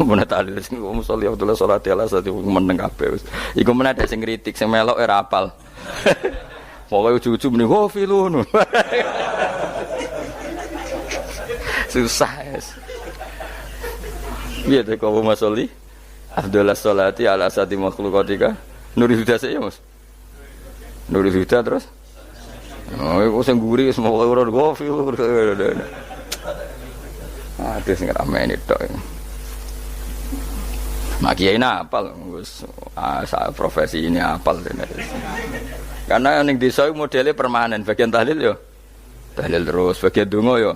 [SPEAKER 1] Mun tahlil sing musolli Abdullah sholati ala sate meneng kabeh wis. Iku men ada sing ngritik, sing melok ora apal. Pokoke ujug-ujug muni wo filun. Susah es. Biar deh kau masoli, Abdullah sholati ala sati makhlukatika, Nurul Huda saya mas, Nurul Huda terus, oh aku sengguri semua orang gofil, aduh sing ramai itu, makiai apal, profesi ini apal, karena yang desa modelnya permanen, bagian tahlil yo, tahlil terus, bagian dungo yo.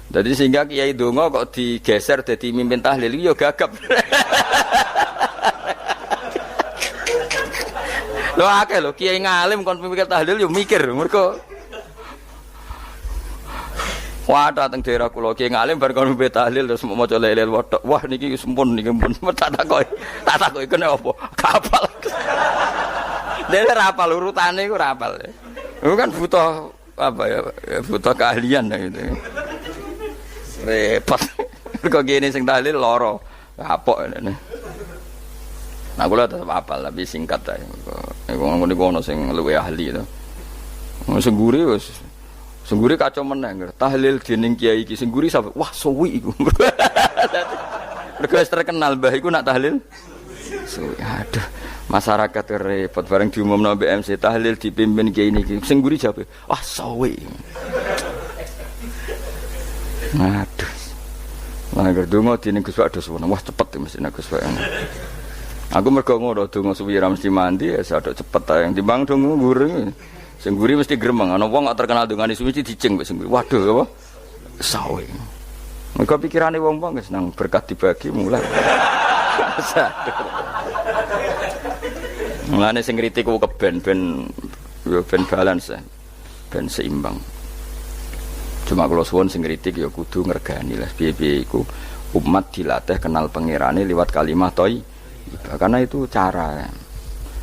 [SPEAKER 1] Jadi sehingga kiai donga kok digeser jadi mimpin tahlil yo gagap. Lho akeh lho kiai ngalim kon mimpin tahlil yo mikir mergo wah dateng daerah kula kiai ngalim bar kon mimpin tahlil terus maca la ilaha illallah. Wah niki sempun niki pun tak takoki kene apa? Kapal. Dene ra apal urutane iku ra apal. Iku kan butuh apa ya? Butuh keahlian gitu. Repot. Kok gini sing tahlil loro. Kapok ngene. Nah kula tetep apal tapi singkat ae. Iku ngono sing luwih ahli to. Sing guri wis sing guri kacau meneng. Tahlil dening kiai iki sing guri sampe wah suwi iku. Mergo terkenal mbah iku nak tahlil. Suwi. Aduh, masyarakat repot bareng diumumno BMC tahlil dipimpin kiai niki. Sing guri jape, wah suwi. Aduh. Lah gerdungo dene Gus Pak dos wah cepet mesti Gus Pak. Aku mergo ngono donga suwi ra mesti mandi ya sadok cepet ae timbang donga nguri. Sing nguri mesti gremeng ana wong kok terkenal dongane suwi dicing wis nguri. Waduh apa? Sawe. Mergo pikirane wong-wong wis nang berkat dibagi mulai. Mulane sing kritik ku keben ben balance. Ben seimbang. Cuma kalau suwon sing kritik ya kudu ngergani lah piye-piye iku umat dilatih kenal pangerane liwat kalimat thayyibah karena itu cara.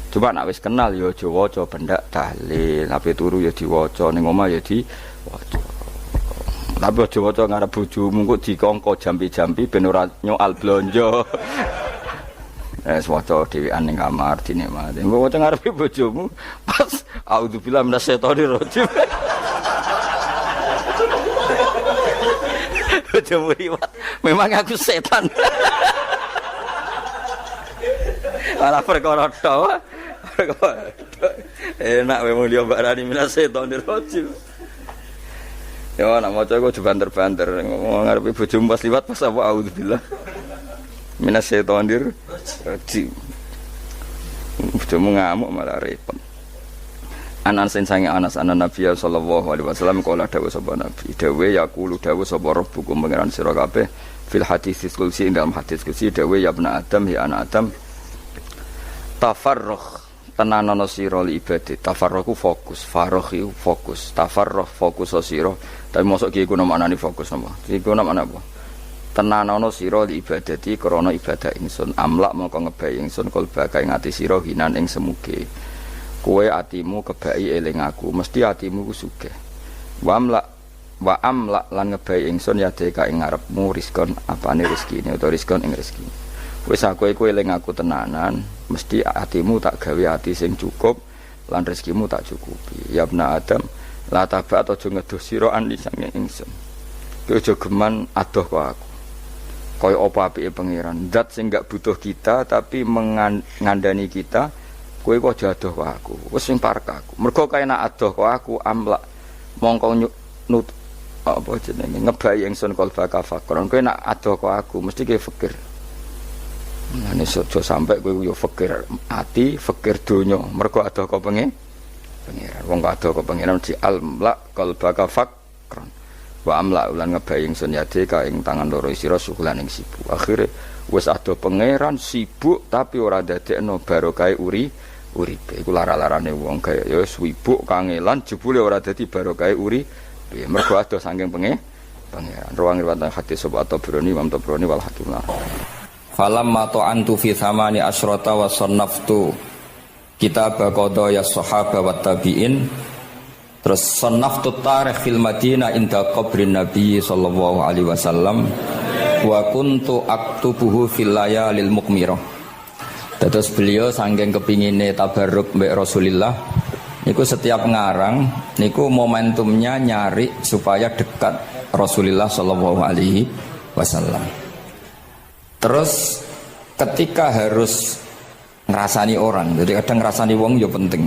[SPEAKER 1] Coba nek wis kenal ya aja waca bendak tahlil, ape turu ya diwaca ning omah ya diwaca. Tapi aja waca ngarep bojomu kok dikongko jampi-jampi ben ora nyoal blonjo. Waca dhewean ning kamar dinikmati. Engko waca ngarepe bojomu pas auzubillahi minasyaitonir rajim. Bojomu riwat, memang aku setan. Malah perkara tok. Enak memang dia barani minasyaitonir rajim. Ya nak maca kok banter-banter ngarepe bojomu pas liwat pas apa auzubillah. Minasyaitonir rajim. Bojomu ngamuk malah repot. Anas sange Anas anan Nabi sallallahu alaihi wasallam kala dawuh sapa Nabi dawuh yaqulu dawuh sapa rabbukum pangeran sira kabeh fil hadits qudsi dalam hadits qudsi dawuh ya ibnu adam ya anak adam tafarruh tenanono sira li ibadah tafarruhu fokus faraghi fokus tafarruh fokus sira tapi mosok ki iku maknane fokus napa iku maknane apa tenanono sira li ibadati krana ibadah ingsun amlak mongko ngebayi ingsun kalbaka ing ati sira hinan ing semuge kowe atimu kebaki eling aku mesti atimu ku sugih wa amla lan ngebayi ingsun ya deka ing ngarepmu rizkon apane rezekine utawa rizkon ing rezeki wis aku eling aku tenanan mesti atimu tak gawe ati sing cukup lan rezekimu tak cukupi. Ya ibna Adam, la tabat aja ngedoh sira ani sange ingsun. Kowe aja geman adoh kok aku. Kaya apa apike pangeran, zat sing gak butuh kita tapi ngandani kita, kowe kok aja adoh kok aku. Wis sing parek aku. Mergo kaya nak adoh kok aku amlak mongko nut apa jenenge ngebayi ingsun kalbaka fakron. Kowe nak adoh kok aku mesti kowe fikir. Nek aja sampe kowe yo fikir ati, fikir donya. Mergo adoh kok pangeran. Wong kok adoh kok pangeran di amlak kalbaka fakron. Wa amla ulan ngebayang sun yade ka ing tangan loro sira sukulan ing sibuk. Akhire wis ado pangeran sibuk tapi ora dadekno barokah uripe. Iku lara-larane wong kaya ya wis sibuk kangelan jebule ora dadi barokah uripe. Mergo ado saking pangeran. Ruang riwayat hadis sapa Tabrani Imam Tabrani wal Hakim. Falamma ta'antu fi thamani asyrata wa sannaftu kitab qada ya sahaba wat tabi'in. Terus sannaftu tarikh fil Madinah inda qabrin Nabi sallallahu alaihi wasallam wa kuntu aktubuhu fil layalil muqmirah. Terus beliau saking kepingine tabarruk mbek Rasulullah niku setiap ngarang niku momentumnya nyari supaya dekat Rasulullah sallallahu alaihi wasallam. Terus ketika harus ngerasani orang, jadi kadang ngerasani wong ya penting.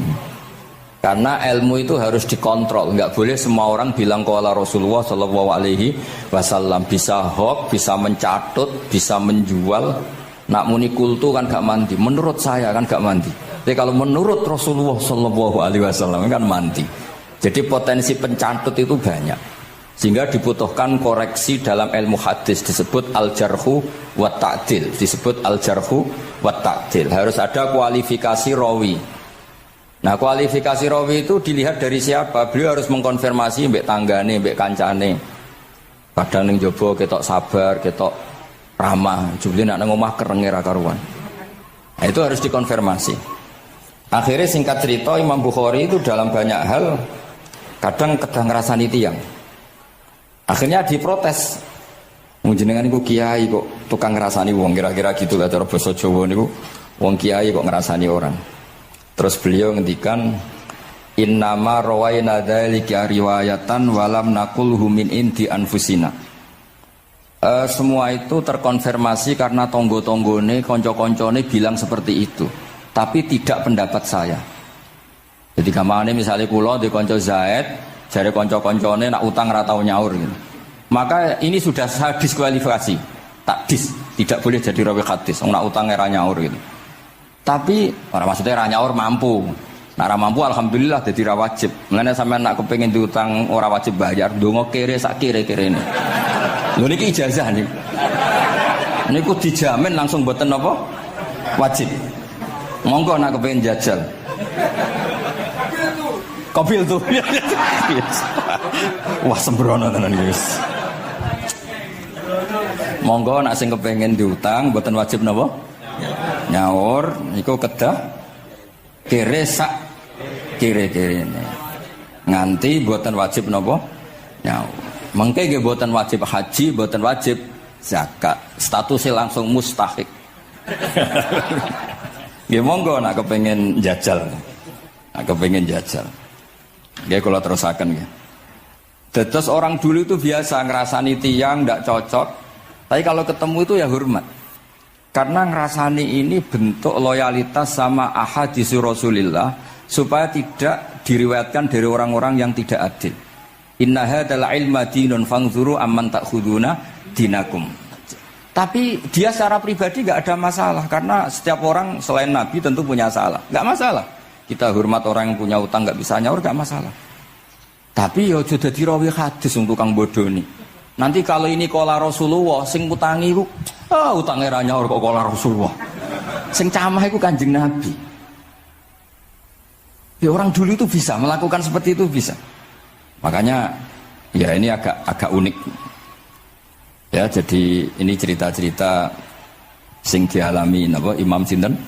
[SPEAKER 1] Karena ilmu itu harus dikontrol, nggak boleh semua orang bilang qala Rasulullah sallallahu alaihi wasallam, bisa hoax, bisa mencatut, bisa menjual. Nak muni kultu kan gak mandi, menurut saya kan gak mandi. Tapi kalau menurut Rasulullah sallallahu alaihi wasallam kan mandi. Jadi potensi pencatut itu banyak. Sehingga dibutuhkan koreksi dalam ilmu hadis disebut al-jarhu wa ta'dil, disebut al-jarhu wa ta'dil. Harus ada kualifikasi rawi. Nah kualifikasi rawi itu dilihat dari siapa. Beliau harus mengkonfirmasi mbek tanggane, mbek kancane. Kadang ning jaba ketok sabar, ketok ramah. Jebule nek nang omah kerenge ra karuan. Nah, itu harus dikonfirmasi. Akhirnya singkat cerita Imam Bukhari itu dalam banyak hal kadang ngrasani tiyang. Akhirnya diprotes. Jenengan niku kiai kok tukang ngrasani wong, kira-kira gitu lah cara basa Jawa niku. Wong kiai kok ngrasani orang. Terus beliau ngendikan innama rawaina dzalika riwayatan walam naqulhu min indi anfusina. Semua itu terkonfirmasi karena tonggo-tonggone, konco-koncone bilang seperti itu. Tapi tidak pendapat saya. Jadi gamane misalnya kula di konco Zaid, jare konco-koncone nak utang ra tau nyaur gitu. Maka ini sudah saya diskualifikasi. Takdis, tidak boleh jadi rawi hadis. Wong nak utang ra nyaur gitu. Tapi orang maksudnya ra nyaur mampu. Nah ra mampu alhamdulillah dadi ra wajib. Mulane sampean nak kepengin diutang ora wajib bayar, ndonga kere sak kere-kerene. Lho niki ijazah nih. Niku dijamin langsung mboten apa? Wajib. Monggo nak kepengin jajal. Kobil tuh. Wah sembrono tenan guys. Monggo nak sing kepengin diutang mboten wajib napa? Nyaur niku kedah kere sak kere-kerene. Nganti mboten wajib napa? Nyaur. Mengke nggih mboten wajib haji, mboten wajib zakat. Statusnya langsung mustahik. Nggih monggo nak kepengin jajal. Nak kepengin jajal. Nggih kula terusaken nggih. Terus orang dulu itu biasa ngerasani tiang ndak cocok, tapi kalau ketemu itu ya hormat. Karena ngerasani ini bentuk loyalitas sama ahadits Rasulillah supaya tidak diriwayatkan dari orang-orang yang tidak adil. Inna hadzal ilma dinun fanzuru amman ta'khuduna dinakum. Tapi dia secara pribadi nggak ada masalah karena setiap orang selain Nabi tentu punya salah, nggak masalah. Kita hormat orang yang punya utang nggak bisa nyaur nggak masalah. Tapi ya sudah dirawi hadis untuk kang bodoh nih. Nanti kalau ini kola Rasulullah, sing utangi ku, utangnya ra nyaur kok kola Rasulullah. Sing camah itu Kanjeng Nabi. Ya orang dulu itu bisa melakukan seperti itu bisa. Makanya ya ini agak unik. Ya jadi ini cerita-cerita sing dialami napa Imam sinten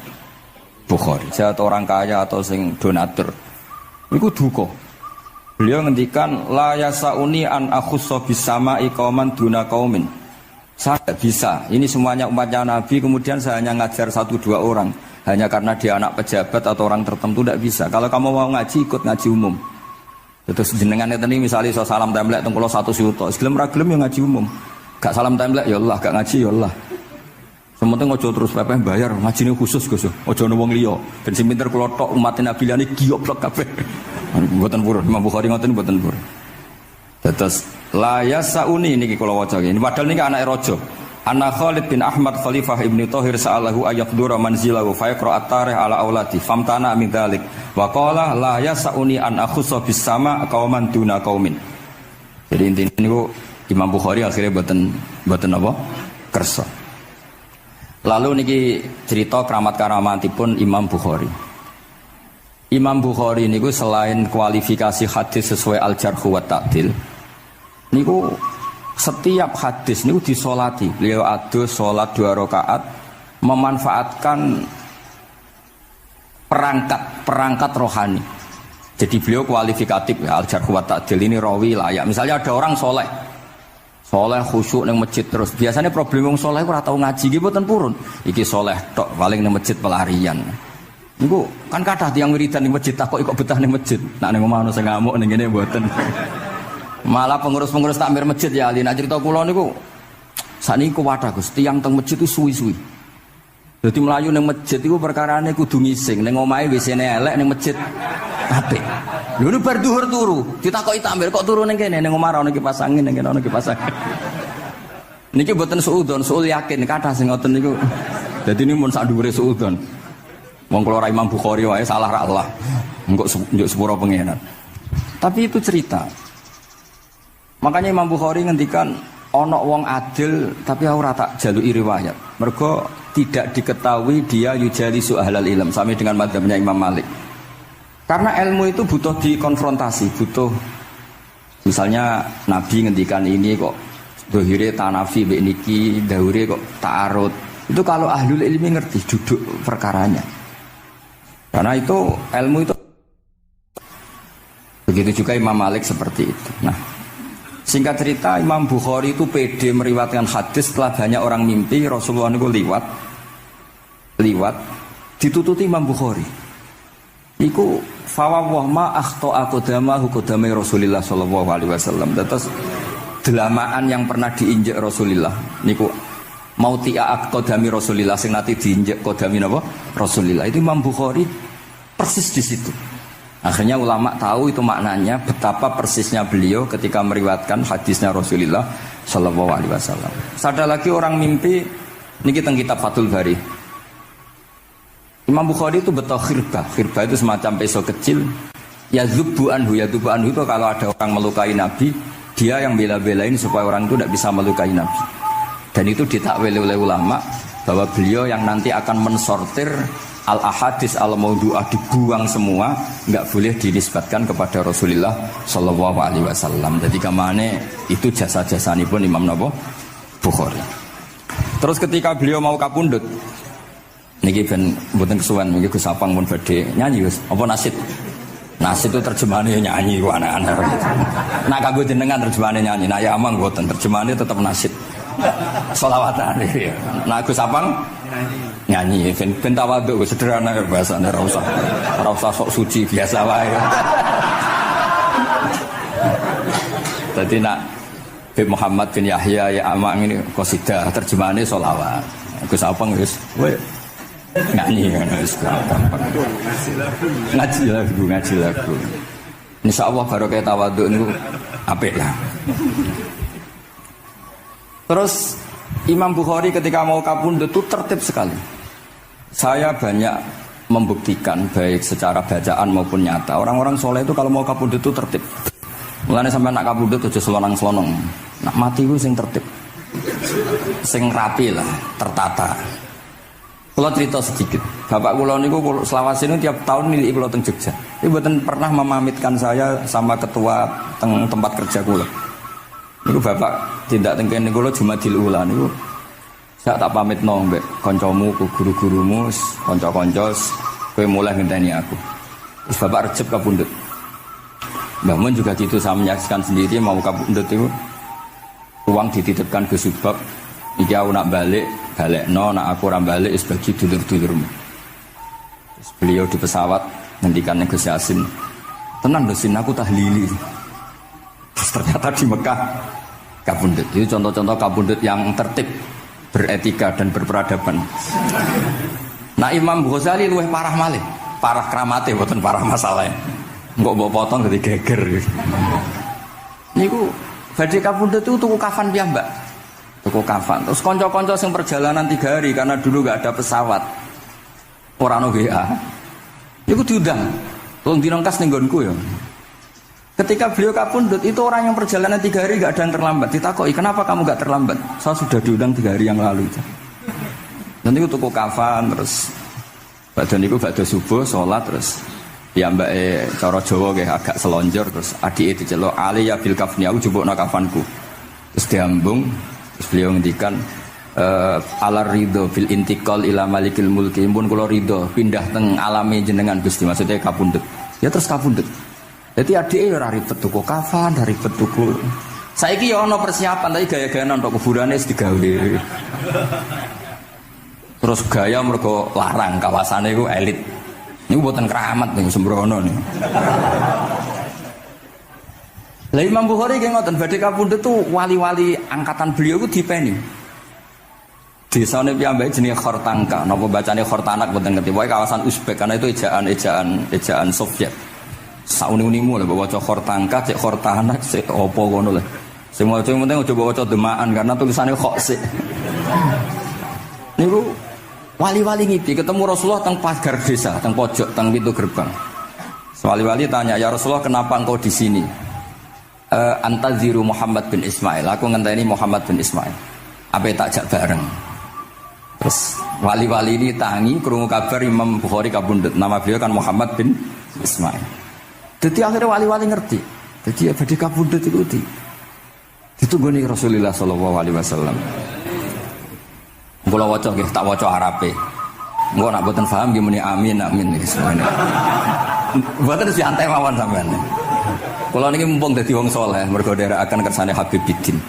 [SPEAKER 1] Bukhari. Saya atau orang kaya atau sing donatur. Iku duka. Beliau ngendikan la yasauni an akhussa bisama'i qauman duna qaumin. Saya tidak bisa. Ini semuanya umatnya Nabi kemudian saya hanya ngajar 1-2 orang. hanya karena dia anak pejabat atau orang tertentu tidak bisa. Kalau kamu mau ngaji ikut ngaji umum. Terus jenengan itu nih misalnya so salam templek teng kula 1 juta, gelem ra gelem ya ngaji umum. Gak salam templek ya Allah, gak ngaji ya Allah. Sementing ojo terus pepeh bayar, ngajine khusus Gus. Ojo ono wong liya. Ben sing pinter kula tok umat Nabi liyane gioblok kabeh. Mboten purun, Imam Bukhari ngoten mboten purun. Terus la yasauni niki kula waca iki. Padahal niki anake raja. Anna Khalid bin Ahmad Khalifah Ibnu Thahir sa'alahu ayaqdura manzilahu fa yaqra at-tarikh ala aulati famtana min dzalik wa qala la yasauni an akhussa bis sama qauman duna qaumin. Jadi intinya niku Imam Bukhari akhirnya boten apa? Kersa. Lalu niki cerita keramat-keramatipun Imam Bukhari. Imam Bukhari niku selain kualifikasi hadis sesuai al-jarh wa ta'dil niku setiap hadis niku disolati. Beliau adu sholat 2 rakaat memanfaatkan perangkat rohani. Jadi beliau kualifikatif ya, al-jarh wa ta'dil ini rawi layak. Misalnya ada orang soleh khusyuk nang masjid terus. Biasanya problem wong soleh ora tau ngaji nggih mboten purun. Iki soleh tok paling nang masjid pelarian. Niku kan kathah tiyang wiridan ning masjid tak kok betah ning masjid. Nak ning omah ono sing ngamuk ning kene mboten. Malah pengurus-pengurus takmir masjid ya ali nak cerita kula niku sakniki kuwathah Gus, tiyang teng masjid itu suwi-suwi. Dadi mlayu ning masjid iku perkarane kudu ngising, ning omahe WC-ne elek ning masjid apik. Lho nu bar dhuwur turu, ditakoki takmir kok turu ning kene ning omah ana kipas angin ning kene ana kipas angin. Niki mboten suudzon, suul yakin kathah sing ngoten niku. Dadi ini mun sak dhuwure suudzon. Wong kula ra Imam Bukhari wae salah ra Allah. Engko njuk sepuro pengenan. Tapi itu cerita. Makanya Imam Bukhari ngendikan ono wong adil tapi ora tak jaluki riwayat. Mergo tidak diketahui dia yujalisu ahlal ilm sami dengan madzhabnya Imam Malik. Karena ilmu itu butuh dikonfrontasi, butuh misalnya Nabi ngendikan ini kok dohire tanafi mbek niki, daure kok ta'arud. Itu kalau ahlul ilmi ngerti duduk perkaranya. Karena itu ilmu itu begitu juga Imam Malik seperti itu. Nah, singkat cerita Imam Bukhari itu pede meriwayatkan hadis setelah banyak orang mimpi Rasulullah itu liwat ditututi Imam Bukhari. Iku fawwah ma akhta aqdamahu qadamai Rasulillah sallallahu alaihi wasallam. Terus delamaan yang pernah diinjak Rasulullah niku mautia aqdami Rasulillah sing nate diinjak qadami napa Rasulillah. Itu Imam Bukhari persis di situ. Akhirnya ulama tahu itu maknanya betapa persisnya beliau ketika meriwayatkan hadisnya Rasulullah sallallahu alaihi wasallam. Ada lagi orang mimpi niki teng kitab Fathul Bari. Imam Bukhari itu betul khirbah. Khirbah itu semacam pisau kecil. Yadzubu anhu itu kalau ada orang melukai Nabi, dia yang bela-belain supaya orang itu tidak bisa melukai Nabi. Dan itu ditakwil oleh ulama bahwa beliau yang nanti akan mensortir al-ahadis al-maudu'ah, dibuang semua, nggak boleh dinisbatkan kepada Rasulullah sallallahu alaihi wasallam. Jadi kamane itu jasa-jasani pun Imam Bukhari. Terus ketika beliau mau kapundhut, niki ben mboten kesuwen niki Gus Sapang pun badhe nyanyi Gus. Apa nasid? Nasid itu terjemahannya nyanyi ku anak-anak. Nah kanggo jenengan terjemahannya nyanyi, nah ya amang mboten terjemahannya tetap nasid. Sholawatan ya. Nah Gus Sapang nyanyi ben tawadhu sederhana bahasane ora usah sok suci biasa wae. Dadi nak Habib Muhammad bin Yahya ya amang ini qasidah terjemahannya sholawat. Gus Sapang wis nyanyi gampang. Ngaji lagu. Insyaallah barokah tawadhu niku apik lah. Terus Imam Bukhari ketika mau kapundhut itu tertib sekali. Saya banyak membuktikan baik secara bacaan maupun nyata. Orang-orang soleh itu kalau mau kapundhut itu tertib. Mulane sampai nak kapundhut aja selonang-selonong. Nak mati ku sing tertib. Sing rapi lah, tertata. Kula cerita sedikit. Bapak kula niku selawase niku tiap tahun nilai kula teng Jogja. Iku mboten pernah memamitkan saya sama ketua teng tempat kerja kula. Niku bapak tindak teng kene kula Jumadil Ula niku sak tak pamitno mbek kancamu, guru-gurumu, kanca-kanca kowe mulai ngenteni aku. Terus bapak recep kapundhut. Mbah Mun juga gitu, saya menyaksikan sendiri mau kapundhut itu uang dititipkan ke Subak. Iki aku nak balekno, nak aku ora balik wis bagi dulur-dulurmu. Terus beliau di pesawat ngendikan Gus Yasin, tenang Gus aku tahlili. Terus ternyata di Mekah kabundut. Itu contoh-contoh kabundut yang tertib, beretika dan berperadaban. Nah Imam Ghazali luwih parah malih, parah kramate mboten parah masalahnya. Engko mbok potong dadi geger. Niku badhe kabundut itu tuku kafan piyambak. Tuku kafan. Terus kanca-kanca sing perjalanan 3 hari karena dulu enggak ada pesawat. Ora ono WA. Niku diundang. Tolong dinongkas ning nggonku ya. Ketika beliau kabundut itu orang yang perjalanan 3 hari enggak ada yang terlambat. Ditakoki, "Kenapa kamu enggak terlambat?" "Saya sudah diundang 3 hari yang lalu." Nanti itu tuku kafan terus badan niku badhe subuh salat terus ya mbake cara Jawa nggih agak selonjor terus adike diceluk ali ya bil kafni aku jupukno kafanku. Terus diambung terus beliau ngendikan alar ridho fil intiqal ila malikil mulki pun kula ridho pindah teng alame jenengan Gusti maksudnya kabundut. Ya terus kabundut. Jadi adike ora ribet tuku kafan, ora ribet tuku. Saiki ya ana persiapan tapi gaya-gayaan untuk kuburane wis digawe. Terus gaya mergo larang kawasane iku elit. Niku mboten keramat niku sembrono niku. Lah Imam Bukhari nggih ngoten badhe kapundhut tuh wali-wali angkatan beliau ku dipeni. Desane piyambake jenenge Khortangka, napa bacane Khortanak mboten ngerti. Pokoke kawasan Uzbek karena itu ejaan Soviet. Sauni-unimu lho waca Khortangka, cek Khortanak, cek apa ngono lho. Sing maca penting aja waca demaan karena tulisane kok sik. Niku wali-wali ngipi ketemu Rasulullah teng pagar desa, teng pojok, teng pintu gerbang. Wali-wali tanya, "Ya Rasulullah, kenapa engkau di sini?" Antaziru Muhammad bin Ismail. Aku ngenteni Muhammad bin Ismail. Apa tak jak bareng. Terus wali-wali ini tangi krungu kabar Imam Bukhari kabundut. Nama beliau kan Muhammad bin Ismail. Jadi akhirnya wali-wali ngerti. Jadi ya badhe kabundut itu ditunggoni Rasulullah sallallahu alaihi wasallam. Kula waca nggih tak waca Arabe. Engko nek mboten paham nggih muni amin amin iki semuanya. Mboten santai mawon sampean. Kula niki mumpung dadi wong saleh mergo nderekaken kersane Habib Bidin.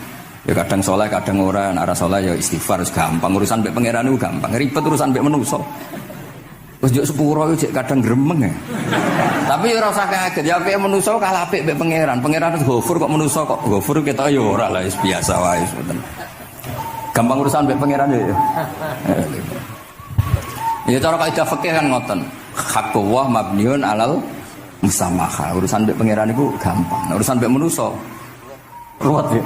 [SPEAKER 1] Ya kadang saleh kadang ora, nek ora saleh ya istighfar wis gampang. Urusan mbek pangeran niku gampang. Ribet urusan mbek manusa. Wis njuk sepuro iki kadang gremeng ya. Tapi ora usah kaget ya apike manusa kalah apik mbek pangeran. Pangeran wis ghafur kok manusa kok ghafur ketok ya ora lah wis biasa wae mboten. Gampang urusan mbek pangeran ya. Ya cara kaidah fikih kan ngoten. Haqqullah mabniun alal musamaha. Urusan mbek pangeran iku gampang. Nah, urusan mbek manusa ruwet ya.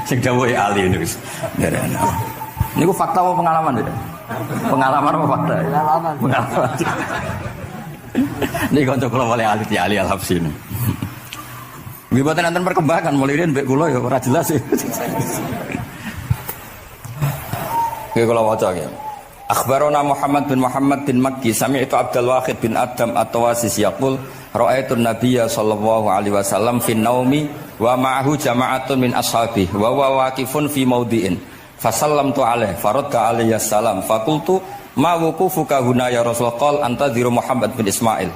[SPEAKER 1] Sing dawuhe ali niku wis. Niku fakta apa pengalaman ya? Pengalaman apa fakta? Pengalaman. Niki kanca kula wali Ali Al-Habsyi. Nggih boten enten perkembangan mulai mbek kula ya ora jelas ya. Oke kalau waca ya. Akhbarona Muhammad bin Makki sami'tu Abdul Wahid bin Adam at-Tawasis yaqul ra'aitu an-nabiyya sallallahu alaihi wasallam fi naumi wa ma'ahu jama'atun min ashabi wa huwa waqifun fi mawdi'in fasallamtu alaihi faradda alayhi assalam faqultu ma wuqufuka huna ya Rasulullah qala antadhiru Muhammad bin Ismail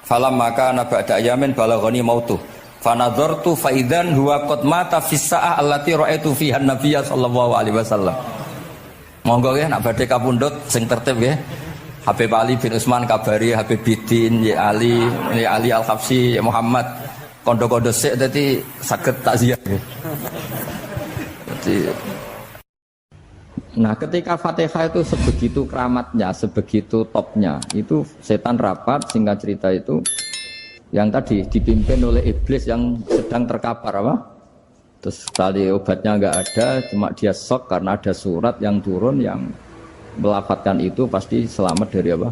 [SPEAKER 1] falamma kana ba'da ayamin balaghani mautuh fanadhartu fa idzan huwa qad mata fi sa'ah allati ra'aitu fiha an-nabiyya sallallahu alaihi wasallam. Monggo ya nak badhe kapundhut sing tertib ya. Habib Ali bin Utsman kabari Habib Bidin ya Ali Al-Habsyi ya Muhammad kondo-kondo sik dadi saged takziah ya. Nah, ketika Fatihah itu sebegitu keramatnya, sebegitu topnya, itu setan rapat singkat cerita itu yang tadi dipimpin oleh iblis yang sedang terkapar apa? Terus tali obatnya nggak ada, cuma dia shock karena ada surat yang turun yang melafatkan itu pasti selamat dari apa?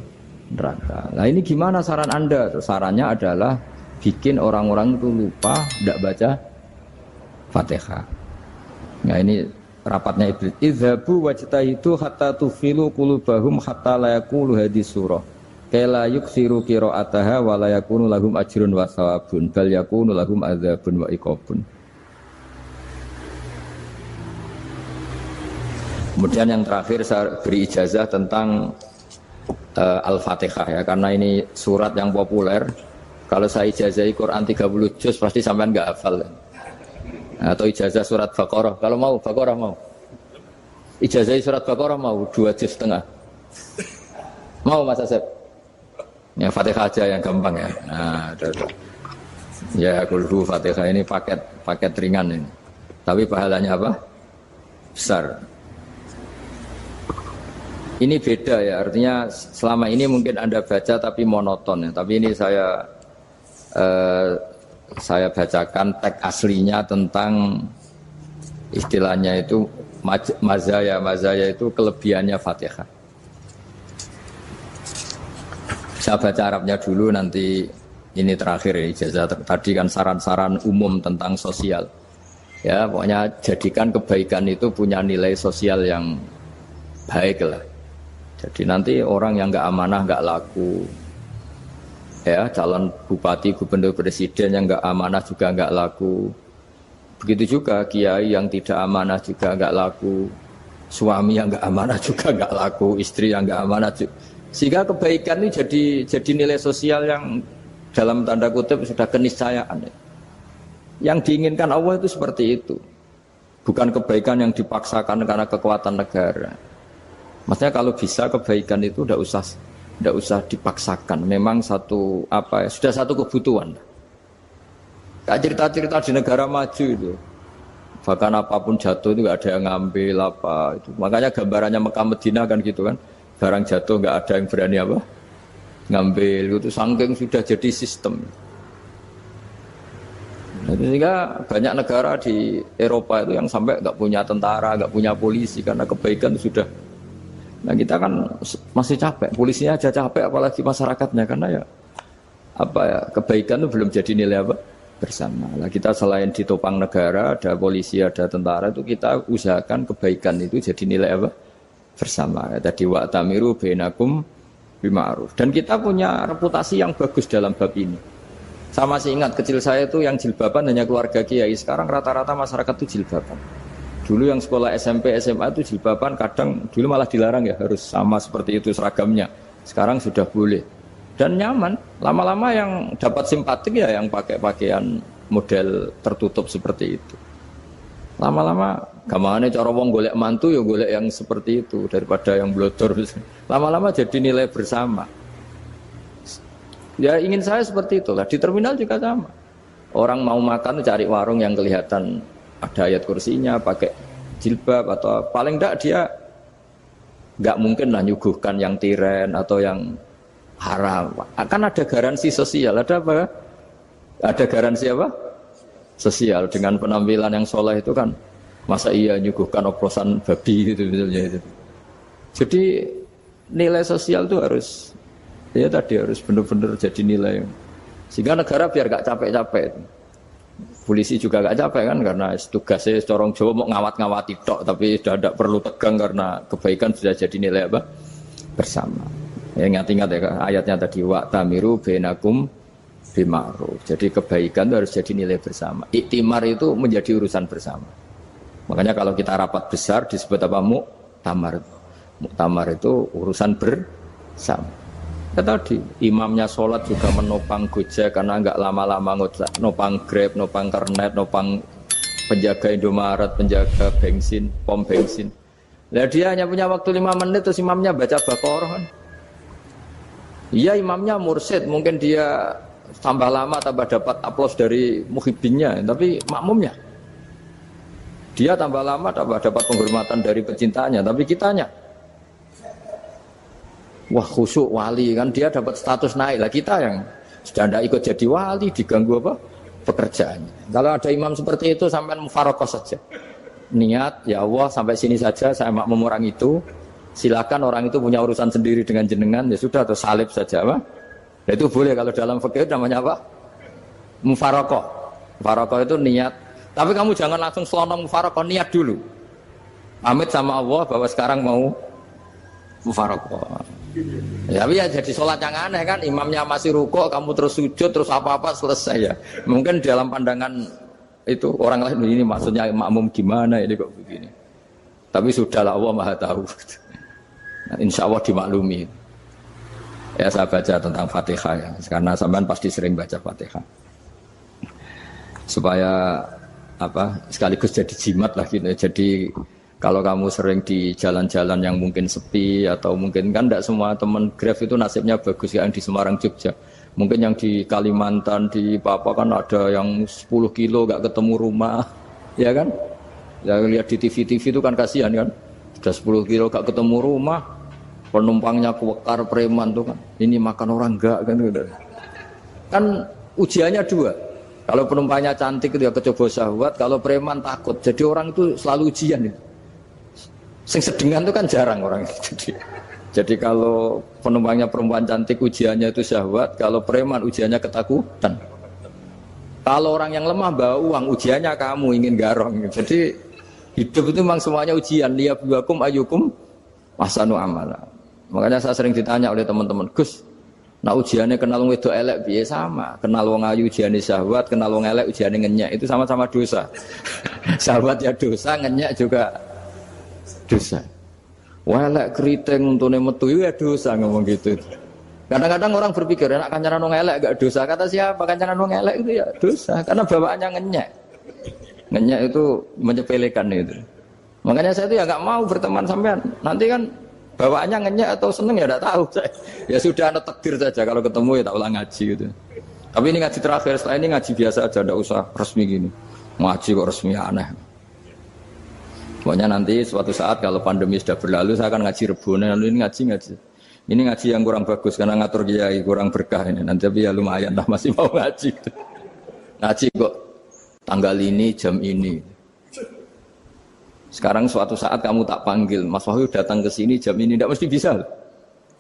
[SPEAKER 1] Neraka. Nah ini gimana saran Anda? Sarannya adalah bikin orang-orang itu lupa, tidak baca Fatihah. Nah ini rapatnya iblis. Idzabu wajtahidu hatta tufilu qulubahum hatta la yaqulu hadis surah. Kala yuksiru qira'ataha wa la yakunu lahum ajrun wa thawabun bal yakunu lahum adzabun wa iqabun. Kemudian yang terakhir saya beri ijazah tentang Al-Fatihah ya, karena ini surat yang populer. Kalau saya ijazahi Quran 30 juz pasti sampean nggak hafal. Atau ijazah surat Baqarah, kalau mau Baqarah mau. Ijazahi surat Baqarah mau 2 juz setengah. Mau Mas Asep? Ya Fatihah aja yang gampang ya. Nah, udah. Ya kulhu Fatihah ini paket ringan ini. Tapi pahalanya apa? Besar. Ini beda ya, artinya selama ini mungkin Anda baca tapi monoton ya. Tapi ini saya bacakan teks aslinya tentang istilahnya itu mazaya. Mazaya itu kelebihannya Fatihah. Saya baca Arabnya dulu, nanti ini terakhir ya ijazah. Tadi kan saran-saran umum tentang sosial. Ya, pokoknya jadikan kebaikan itu punya nilai sosial yang baik lah. Jadi nanti orang yang nggak amanah nggak laku, ya calon bupati, gubernur, presiden yang nggak amanah juga nggak laku. Begitu juga kiai yang tidak amanah juga nggak laku, suami yang nggak amanah juga nggak laku, istri yang nggak amanah juga. Sehingga kebaikan ini jadi nilai sosial yang dalam tanda kutip sudah keniscayaan. Yang diinginkan Allah itu seperti itu, bukan kebaikan yang dipaksakan karena kekuatan negara. Maksudnya kalau bisa kebaikan itu tidak usah dipaksakan. Memang sudah satu kebutuhan. Kayak cerita-cerita di negara maju itu, bahkan apapun jatuh itu nggak ada yang ngambil apa itu. Makanya gambarannya Mekah Medina kan gitu kan, barang jatuh nggak ada yang berani apa ngambil. Itu saking sudah jadi sistem. Nah, sehingga banyak negara di Eropa itu yang sampai nggak punya tentara, nggak punya polisi karena kebaikan itu sudah. Nah kita kan masih capek, polisinya aja capek apalagi masyarakatnya, karena kebaikan itu belum jadi nilai bersama. Nah kita selain ditopang negara, ada polisi, ada tentara, itu kita usahakan kebaikan itu jadi nilai bersama. Tadi wa'tamiru bainakum bima'ruf. Dan kita punya reputasi yang bagus dalam bab ini. Saya masih ingat kecil saya itu yang jilbaban hanya keluarga kiai. Sekarang rata-rata masyarakat itu jilbaban. Dulu yang sekolah SMP, SMA itu jilbaban kadang dulu malah dilarang ya, harus sama seperti itu seragamnya. Sekarang sudah boleh. Dan nyaman. Lama-lama yang dapat simpatik ya yang pakai pakaian model tertutup seperti itu. Lama-lama gamane cara wong golek mantu ya golek yang seperti itu daripada yang blodor. Lama-lama jadi nilai bersama. Ya ingin saya seperti itulah. Di terminal juga sama. Orang mau makan cari warung yang kelihatan ada ayat kursinya, pakai jilbab, atau paling enggak dia enggak mungkin lah nyuguhkan yang tiren atau yang haram. Akan ada garansi sosial, ada apa? Ada garansi apa? Sosial dengan penampilan yang soleh itu kan, masa iya nyuguhkan oplosan babi gitu misalnya itu. Jadi nilai sosial itu harus benar-benar jadi nilai. Sehingga negara biar enggak capek-capek. Polisi juga gak capek kan, karena tugasnya corong Jawa mau ngawat-ngawati tok, tapi sudah tidak perlu tegang karena kebaikan sudah jadi nilai bersama. Ya, ingat-ingat ya ayatnya tadi, wa'tamiru bainakum bima'ruf. Jadi kebaikan itu harus jadi nilai bersama. Iktimar itu menjadi urusan bersama. Makanya kalau kita rapat besar disebut apa? Muktamar. Muktamar itu urusan bersama. Ya tadi, imamnya sholat juga menopang Gojek karena nggak lama-lama nopang Grab, nopang Kernet, nopang penjaga Indomaret, penjaga bensin, pom bensin. Nah dia hanya punya waktu 5 menit terus imamnya baca Baqarah kan. Iya imamnya mursyid, mungkin dia tambah lama tambah dapat aplaus dari muhibbinnya, tapi makmumnya dia tambah lama tambah dapat penghormatan dari pecintanya, tapi kitanya wah khusyuk wali kan, dia dapat status naik lah. Kita yang sudah tidak ikut jadi wali diganggu apa pekerjaannya. Kalau ada imam seperti itu sampai mufarokoh saja, niat ya Allah sampai sini saja saya makmum orang itu, silakan orang itu punya urusan sendiri dengan jenengan, ya sudah atau salib saja apa. Nah, itu boleh kalau dalam fikih namanya apa? Mufarokoh. Mufarokoh itu niat. Tapi kamu jangan langsung selonong mufarokoh, niat dulu. Pamit sama Allah bahwa sekarang mau mufarokoh. Ya, tapi ya jadi sholat yang aneh kan, imamnya masih rukuk, kamu terus sujud, terus apa-apa selesai ya. Mungkin dalam pandangan itu orang lain ini maksudnya makmum gimana ini kok begini. Tapi sudahlah Allah Maha tahu. Nah, insya Allah dimaklumi. Ya saya baca tentang Fatihah ya, karena sampean pasti sering baca Fatihah. Supaya apa sekaligus jadi jimat lah gitu. Jadi Kalau kamu sering di jalan-jalan yang mungkin sepi atau mungkin kan tidak semua teman Grab itu nasibnya bagus yang di Semarang Jogja. Mungkin yang di Kalimantan di Papua kan ada yang 10 kilo gak ketemu rumah, ya kan? Ya lihat di TV-TV itu kan kasihan kan. Sudah 10 kilo gak ketemu rumah, penumpangnya kewekar preman tuh kan. Ini makan orang enggak kan gitu. Kan ujiannya dua. Kalau penumpangnya cantik itu ya kecoba syahwat, kalau preman takut. Jadi orang itu selalu ujian itu. Sing sedengan itu kan jarang orang. Jadi kalau penumpangnya perempuan cantik ujiannya itu syahwat, kalau preman ujiannya ketakutan. Kalau orang yang lemah bawa uang ujiannya kamu ingin garong. Jadi hidup itu memang semuanya ujian. Liyabluwakum ayyukum ahsanu amala. Makanya saya sering ditanya oleh teman-teman, Gus, nah ujiannya kenal wong wedok elek piye sama? Kenal wong ayu ujiane syahwat, kenal wong elek ujiane ngenyek, itu sama-sama dosa. Syahwat ya dosa, ngenyek juga dosa. Welek keriting untune metu ya dosa ngomong gitu. Kadang-kadang orang berpikir enak kancanan wong elek gak dosa. Kata siapa kancanan wong elek itu ya dosa karena bawaannya ngenyek. Ngenyek itu menyepelekan itu. Makanya saya itu ya nggak mau berteman sampean. Nanti kan bawaannya ngenyek atau seneng ya enggak tahu saya. Ya sudah ada takdir saja kalau ketemu ya tak ulang ngaji gitu. Tapi ini ngaji terakhir, setelah ini ngaji biasa aja, enggak usah resmi gini. Ngaji kok resmi aneh. Pokoknya nanti suatu saat kalau pandemi sudah berlalu saya akan ngaji Rebone, lalu ini ngaji. Ini ngaji yang kurang bagus karena ngatur kiai kurang berkah ini. Nanti tapi ya lumayan lah masih mau ngaji. Ngaji kok tanggal ini jam ini. Sekarang suatu saat kamu tak panggil, Mas Wahyu datang ke sini jam ini tidak mesti bisa.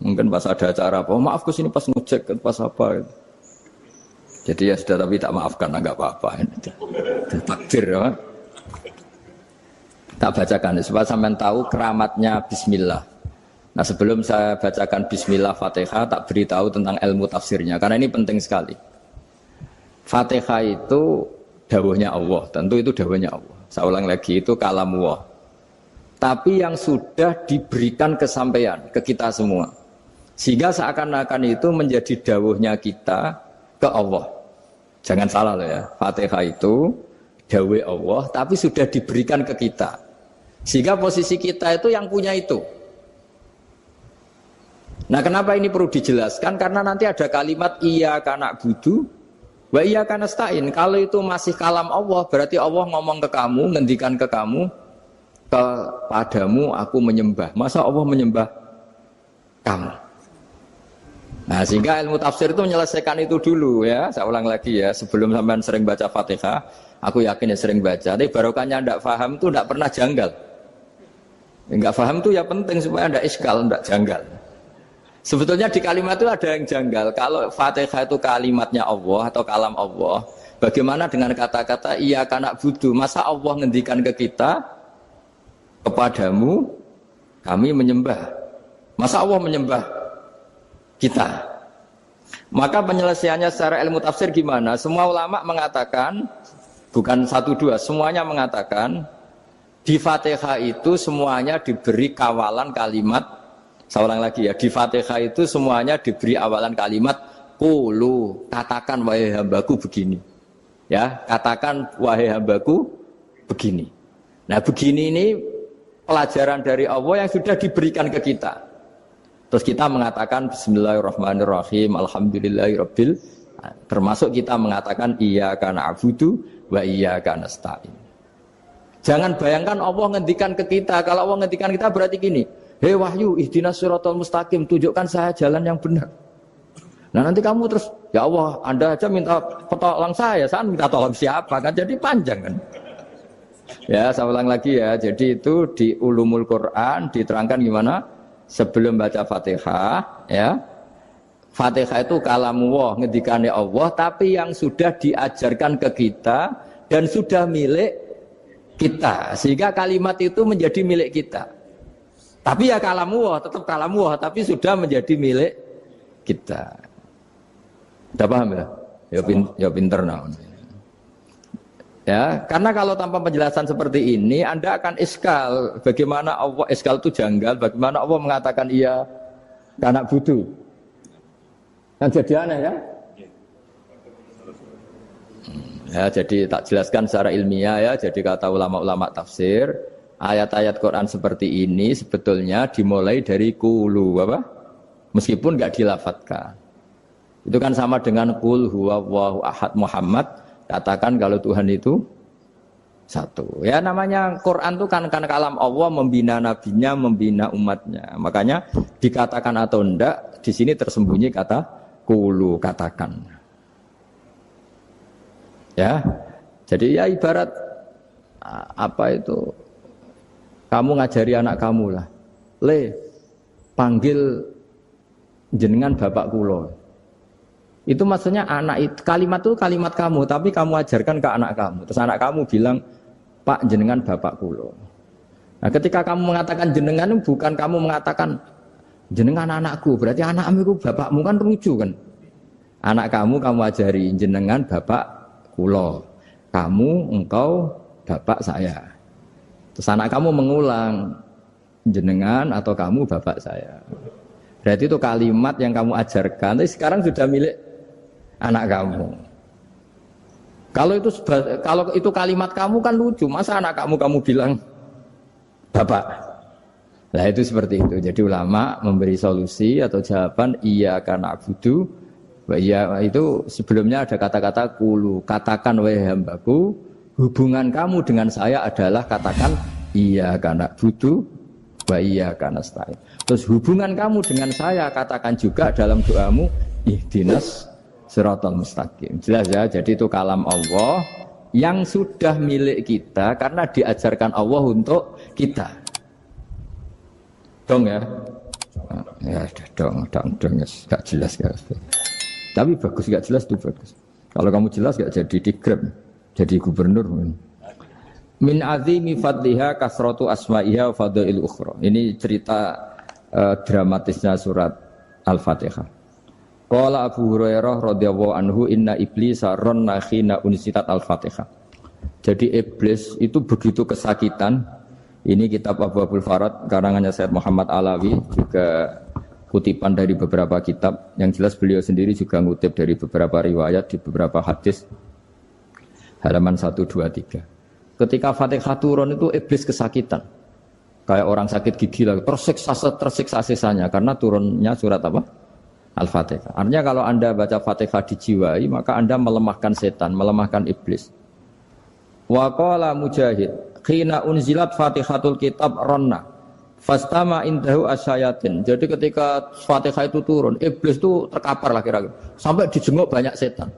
[SPEAKER 1] Mungkin pas ada acara apa, oh, maaf ke sini pas ngecek pas apa. Jadi ya sudah tapi tak maafkan enggak apa-apa. Takdir ya. Tak bacakan supaya sampean tahu keramatnya bismillah. Nah, sebelum saya bacakan bismillah Fatihah, tak beritahu tentang ilmu tafsirnya karena ini penting sekali. Fatihah itu dawuhnya Allah, tentu itu dawuhnya Allah. Saya ulang lagi itu kalamullah. Tapi yang sudah diberikan kesampaian ke kita semua. Sehingga seakan-akan itu menjadi dawuhnya kita ke Allah. Jangan salah loh ya. Fatihah itu dawuh Allah tapi sudah diberikan ke kita. Sehingga posisi kita itu yang punya itu. Nah, kenapa ini perlu dijelaskan? Karena nanti ada kalimat iyyaka na'budu wa iyyaka nasta'in. Kalau itu masih kalam Allah, berarti Allah ngomong ke kamu, ngendikan ke kamu, kepadamu aku menyembah. Masa Allah menyembah kamu? Nah, sehingga ilmu tafsir itu menyelesaikan itu dulu ya. Saya ulang lagi ya, sebelum sampean sering baca Fatihah, aku yakin ya sering baca. Tapi barokahnya tidak paham itu tidak pernah janggal. Enggak paham itu ya penting supaya tidak iskal, tidak janggal. Sebetulnya di kalimat itu ada yang janggal. Kalau Fatihah itu kalimatnya Allah atau kalam Allah, bagaimana dengan kata-kata iyyaka na'budu? Masa Allah ngendikan ke kita, kepadamu kami menyembah. Masa Allah menyembah kita? Maka penyelesaiannya secara ilmu tafsir gimana? Semua ulama mengatakan, bukan satu dua, semuanya mengatakan di Fatihah itu semuanya diberi kawalan kalimat. Saya ulang lagi ya, di Fatihah itu semuanya diberi awalan kalimat qulu, katakan wahai hambaku begini. Ya, katakan wahai hambaku begini. Nah, begini ini pelajaran dari Allah yang sudah diberikan ke kita. Terus kita mengatakan bismillahirrahmanirrahim, alhamdulillahirabbil, termasuk kita mengatakan iyyaka na'budu wa iyyaka nasta'in. Jangan bayangkan Allah ngendikan ke kita. Kalau Allah ngendikan kita berarti gini, hei Wahyu, ihdinas siratal mustaqim, tunjukkan saya jalan yang benar. Nah nanti kamu terus, ya Allah, Anda aja minta tolong saya minta tolong siapa kan? Jadi panjang kan? Ya, saya ulang lagi ya. Jadi itu di Ulumul Quran diterangkan gimana? Sebelum baca Fatihah, ya. Fatihah itu kalamullah, ngendikannya Allah, tapi yang sudah diajarkan ke kita dan sudah milik kita, sehingga kalimat itu menjadi milik kita. Tapi ya kalamullah, tetap kalamullah, tapi sudah menjadi milik kita. Sudah paham ya? Ya pinter nah. Ya, karena kalau tanpa penjelasan seperti ini, Anda akan iskal. Bagaimana Allah, iskal itu janggal, bagaimana Allah mengatakan iya karena butuh. Kan jadi aneh ya? Ya, jadi tak jelaskan secara ilmiah ya. Jadi kata ulama-ulama tafsir,
[SPEAKER 2] ayat-ayat Quran seperti ini sebetulnya dimulai dari qulu apa? Meskipun enggak dilafatkan. Itu kan sama dengan qul huwallahu ahad Muhammad, katakan kalau Tuhan itu satu. Ya namanya Quran itu kan kalam Allah, membina nabinya, membina umatnya. Makanya dikatakan atau enggak di sini tersembunyi kata qulu, katakan. Ya. Jadi ya ibarat apa itu? Kamu ngajari anak kamu lah. Le, panggil jenengan bapak kulo. Itu maksudnya anak itu, kalimat itu kalimat kamu, tapi kamu ajarkan ke anak kamu. Terus anak kamu bilang, Pak jenengan bapak kulo. Nah ketika kamu mengatakan jenengan, bukan kamu mengatakan jenengan anakku, berarti anakmu itu bapakmu, kan lucu kan. Anak kamu ajari jenengan bapak kulo. Kamu, engkau, bapak saya. Terus anak kamu mengulang, jenengan atau kamu bapak saya. Berarti itu kalimat yang kamu ajarkan, tapi sekarang sudah milik anak kamu. Kalau itu kalimat kamu kan lucu, masa anak kamu bilang bapak. Nah itu seperti itu. Jadi ulama memberi solusi atau jawaban iyyaka na'budu wa iya, itu sebelumnya ada kata-kata qulu, katakan wahai hambaku, hubungan kamu dengan saya adalah katakan iyyaka na'budu wa iyyaka nasta'in. Terus hubungan kamu dengan saya katakan juga dalam doamu ihdinas siratal mustaqim. Jelas ya, jadi itu kalam Allah yang sudah milik kita karena diajarkan Allah untuk kita. Dong ya? Ya dong, gak jelas gak. Tapi bagus, gak jelas itu bagus. Kalau kamu jelas gak jadi digrab, jadi gubernur. Min azimi fadliha kasratu asma'iha wa fadail ukhra. Ini cerita dramatisnya surat Al-Fatihah. Qala Abu Hurairah radhiyallahu anhu inna iblisa ranna khina unsitat Al-Fatihah. Jadi iblis itu begitu kesakitan. Ini kitab Abwaabul Farad karangannya Syekh Muhammad Alawi, juga kutipan dari beberapa kitab. Yang jelas beliau sendiri juga ngutip dari beberapa riwayat di beberapa hadis. Halaman 123. Ketika Fatihah turun itu iblis kesakitan. Kayak orang sakit gigi lah, tersiksa sisanya karena turunnya surat apa? Al-Fatihah. Artinya kalau Anda baca Fatihah dijiwai, maka Anda melemahkan setan, melemahkan iblis. Wa qala Mujahid, khina unzilat Fatihatul Kitab ranna fastama indahu asyayatin. Jadi ketika Fatihah itu turun, iblis itu terkapar lah kira-kira. Sampai dijenguk banyak setan.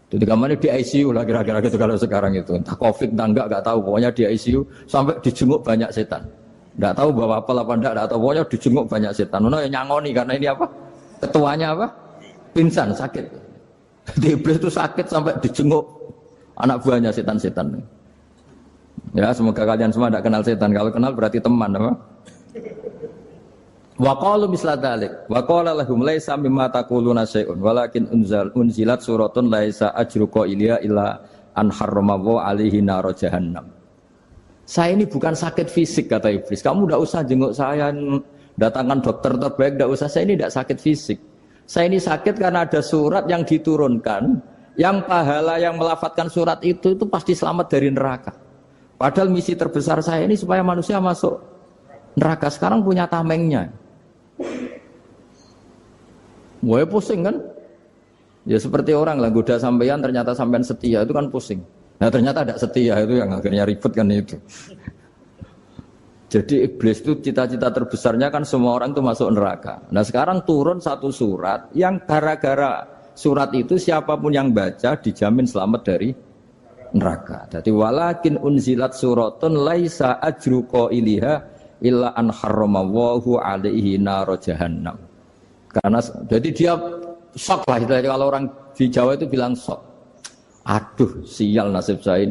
[SPEAKER 2] Jadi kemana di ICU lah kira-kira gitu kalau sekarang itu. Entah Covid entah enggak tahu. Pokoknya di ICU sampai dijenguk banyak setan. Enggak tahu bawa apa enggak tahu. Pokoknya dijenguk banyak setan. Ono yang nyangoni karena ini apa? Ketuanya apa? Pingsan, sakit. Jadi iblis itu sakit sampai dijenguk anak buahnya setan-setan. Ya semoga kalian semua tidak kenal setan. Kalau kenal berarti teman apa? Wa qalu misla dzalik. Wa qala lahum laisa mimma taquluna syai'un walakin unzilat suratun laisa ajru qailiha illa an harrama alaihi nar jahannam. Saya ini bukan sakit fisik kata iblis. Kamu tidak usah jenguk saya, datangkan dokter terbaik, tidak usah. Saya ini tidak sakit fisik. Saya ini sakit karena ada surat yang diturunkan, yang pahala yang melafatkan surat itu pasti selamat dari neraka. Padahal misi terbesar saya ini supaya manusia masuk neraka. Sekarang punya tamengnya. Wah pusing kan? Ya seperti orang lah goda sampean, ternyata sampean setia, itu kan pusing. Nah ternyata tidak setia, itu yang akhirnya ribet kan itu. Jadi iblis itu cita-cita terbesarnya kan semua orang itu masuk neraka. Nah sekarang turun satu surat yang gara-gara surat itu siapapun yang baca dijamin selamat dari neraka. Jadi walakin unzilat suratun laisa ajru qailiha illa an harramallahu alaihi nar jahannam. Karena jadi dia shock lah, kalau orang di Jawa itu bilang shock. Aduh sial nasib saya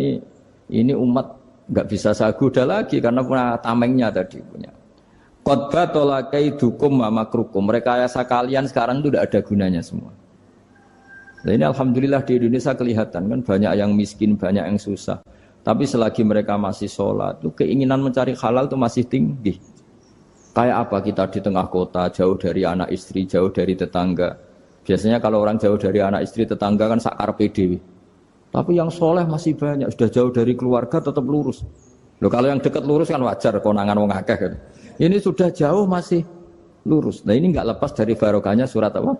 [SPEAKER 2] ini umat nggak bisa saya goda lagi karena punya tamengnya tadi punya. Qad batala kaidukum wa makrukum. Rekayasa kalian sekarang itu tidak ada gunanya semua. Nah, ini alhamdulillah di Indonesia kelihatan kan banyak yang miskin, banyak yang susah. Tapi selagi mereka masih sholat, itu keinginan mencari halal itu masih tinggi. Kayak apa kita di tengah kota, jauh dari anak istri, jauh dari tetangga. Biasanya kalau orang jauh dari anak istri, tetangga kan sakar PDW. Tapi yang soleh masih banyak, sudah jauh dari keluarga tetap lurus. Loh kalau yang dekat lurus kan wajar konangan wong akeh kan. Ini sudah jauh masih lurus. Nah ini enggak lepas dari barokahnya surat apa?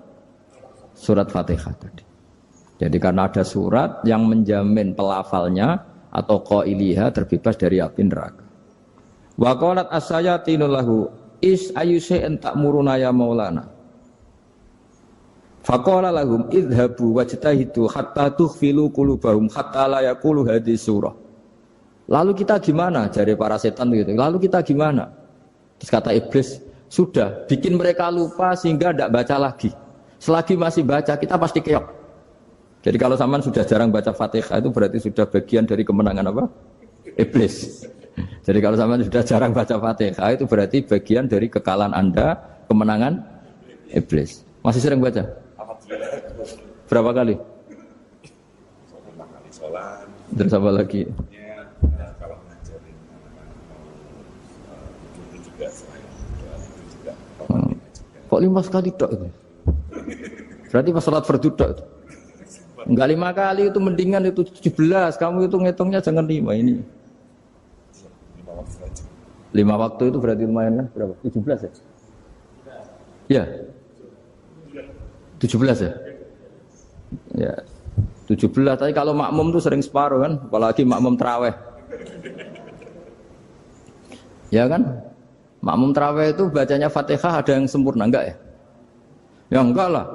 [SPEAKER 2] Surat Fatihah tadi. Jadi karena ada surat yang menjamin pelafalnya atau qailiha terbebas dari api neraka. Wa qalat as-sayatinu lahu is ayyusa'in ta'muruna ya maulana. Faqala lahum idhabu wajtahidu hatta tukhfilu qulubahum hatta la yaqulu hadhihi surah. Lalu kita gimana? Jari para setan gitu. Lalu kita gimana? Terus kata iblis, sudah bikin mereka lupa sehingga tidak baca lagi. Selagi masih baca kita pasti keok. Jadi kalau sampean sudah jarang baca Fatihah itu berarti sudah bagian dari kemenangan apa? Iblis. Jadi kalau sampean sudah jarang baca Fatihah itu berarti bagian dari kekalahan Anda, kemenangan iblis. Masih sering baca? Berapa kali? Terus apa lagi?
[SPEAKER 3] Kalau ngajarin itu juga selain itu juga.
[SPEAKER 2] Kok 5 kali tok itu? Berarti pas salat fardu tok itu. Enggak 5 kali itu mendingan itu 17. Kamu itu ngitungnya jangan 5 ini.
[SPEAKER 3] 5 waktu saja.
[SPEAKER 2] 5 waktu itu berarti lumayan kan? Berapa? 17 ya? Ya. 17 ya? Ya. 17, tapi kalau makmum tuh sering separuh kan, apalagi makmum tarawih. Ya kan? Makmum tarawih itu bacanya Fatihah ada yang sempurna enggak ya? Ya enggak lah.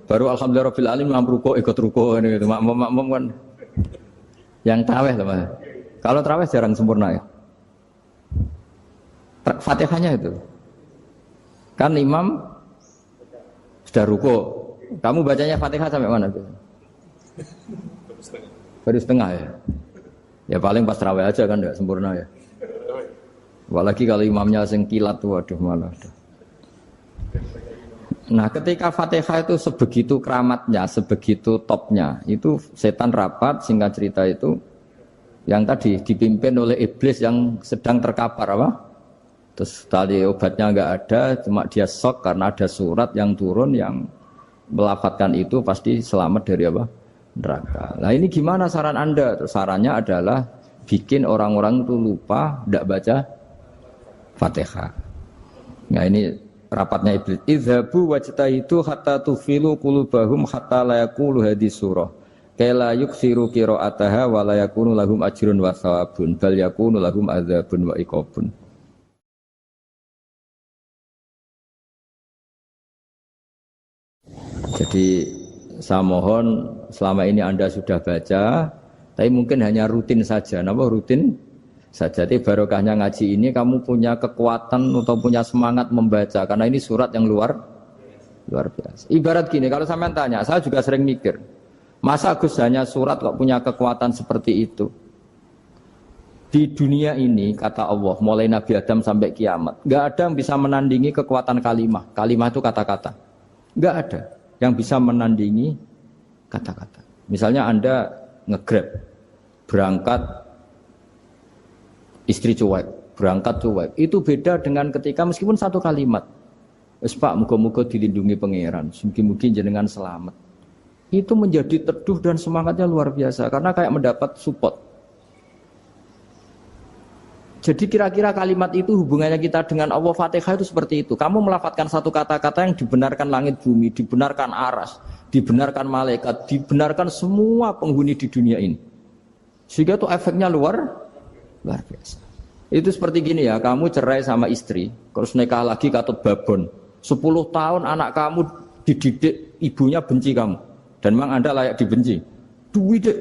[SPEAKER 2] Baru alhamdulillahirabbil alamin mampu ruko ikut ruko gitu. Makmum kan yang tarawih lah Mas. Kalau tarawih jarang sempurna ya. Fatihahnya itu. Kan imam sudah ruko. Kamu bacanya Fatihah sampai mana? Baru setengah ya. Ya paling pas tarawih aja kan enggak sempurna ya. Apalagi kalau imamnya sing kilat tuh waduh malah. Nah, ketika Fatihah itu sebegitu keramatnya, sebegitu topnya, itu setan rapat, singkat cerita itu yang tadi dipimpin oleh iblis yang sedang terkapar apa? Terus tali obatnya enggak ada, cuma dia shock karena ada surat yang turun yang melafatkan itu pasti selamat dari apa? Neraka. Nah ini gimana saran Anda? Terus sarannya adalah bikin orang-orang itu lupa, tidak baca Fatihah. Nah ini rapatnya iblis. Idhabu wajtahidu hatta tufilu qulubahum hatta la yaqulu hadhihi surah. Kala yuksiru qira'ataha wa la yakunu lahum ajrun wa thawabun bal yakunu lahum adzabun wa iqabun. Jadi saya mohon selama ini Anda sudah baca, tapi mungkin hanya rutin saja. Napa rutin saja? Jadi barokahnya ngaji ini kamu punya kekuatan atau punya semangat membaca karena ini surat yang luar biasa. Ibarat gini, kalau sampean tanya, saya juga sering mikir, masa Gus hanya surat kok punya kekuatan seperti itu? Di dunia ini kata Allah, mulai Nabi Adam sampai kiamat, nggak ada yang bisa menandingi kekuatan kalimah. Kalimah itu kata-kata, nggak ada yang bisa menandingi kata-kata. Misalnya Anda nge-grab, berangkat istri cuek, berangkat cuek. Itu beda dengan ketika meskipun satu kalimat. Wes Pak, muga-muga dilindungi pangeran, mugi-mugi jenengan selamat. Itu menjadi teduh dan semangatnya luar biasa karena kayak mendapat support. Jadi kira-kira kalimat itu hubungannya kita dengan Allah Fatihah itu seperti itu. Kamu melafadzkan satu kata-kata yang dibenarkan langit bumi, dibenarkan aras, dibenarkan malaikat, dibenarkan semua penghuni di dunia ini. Sehingga itu efeknya luar biasa. Itu seperti gini ya, kamu cerai sama istri, terus nikah lagi katut babon. 10 tahun anak kamu dididik, ibunya benci kamu. Dan memang Anda layak dibenci. Duwidek.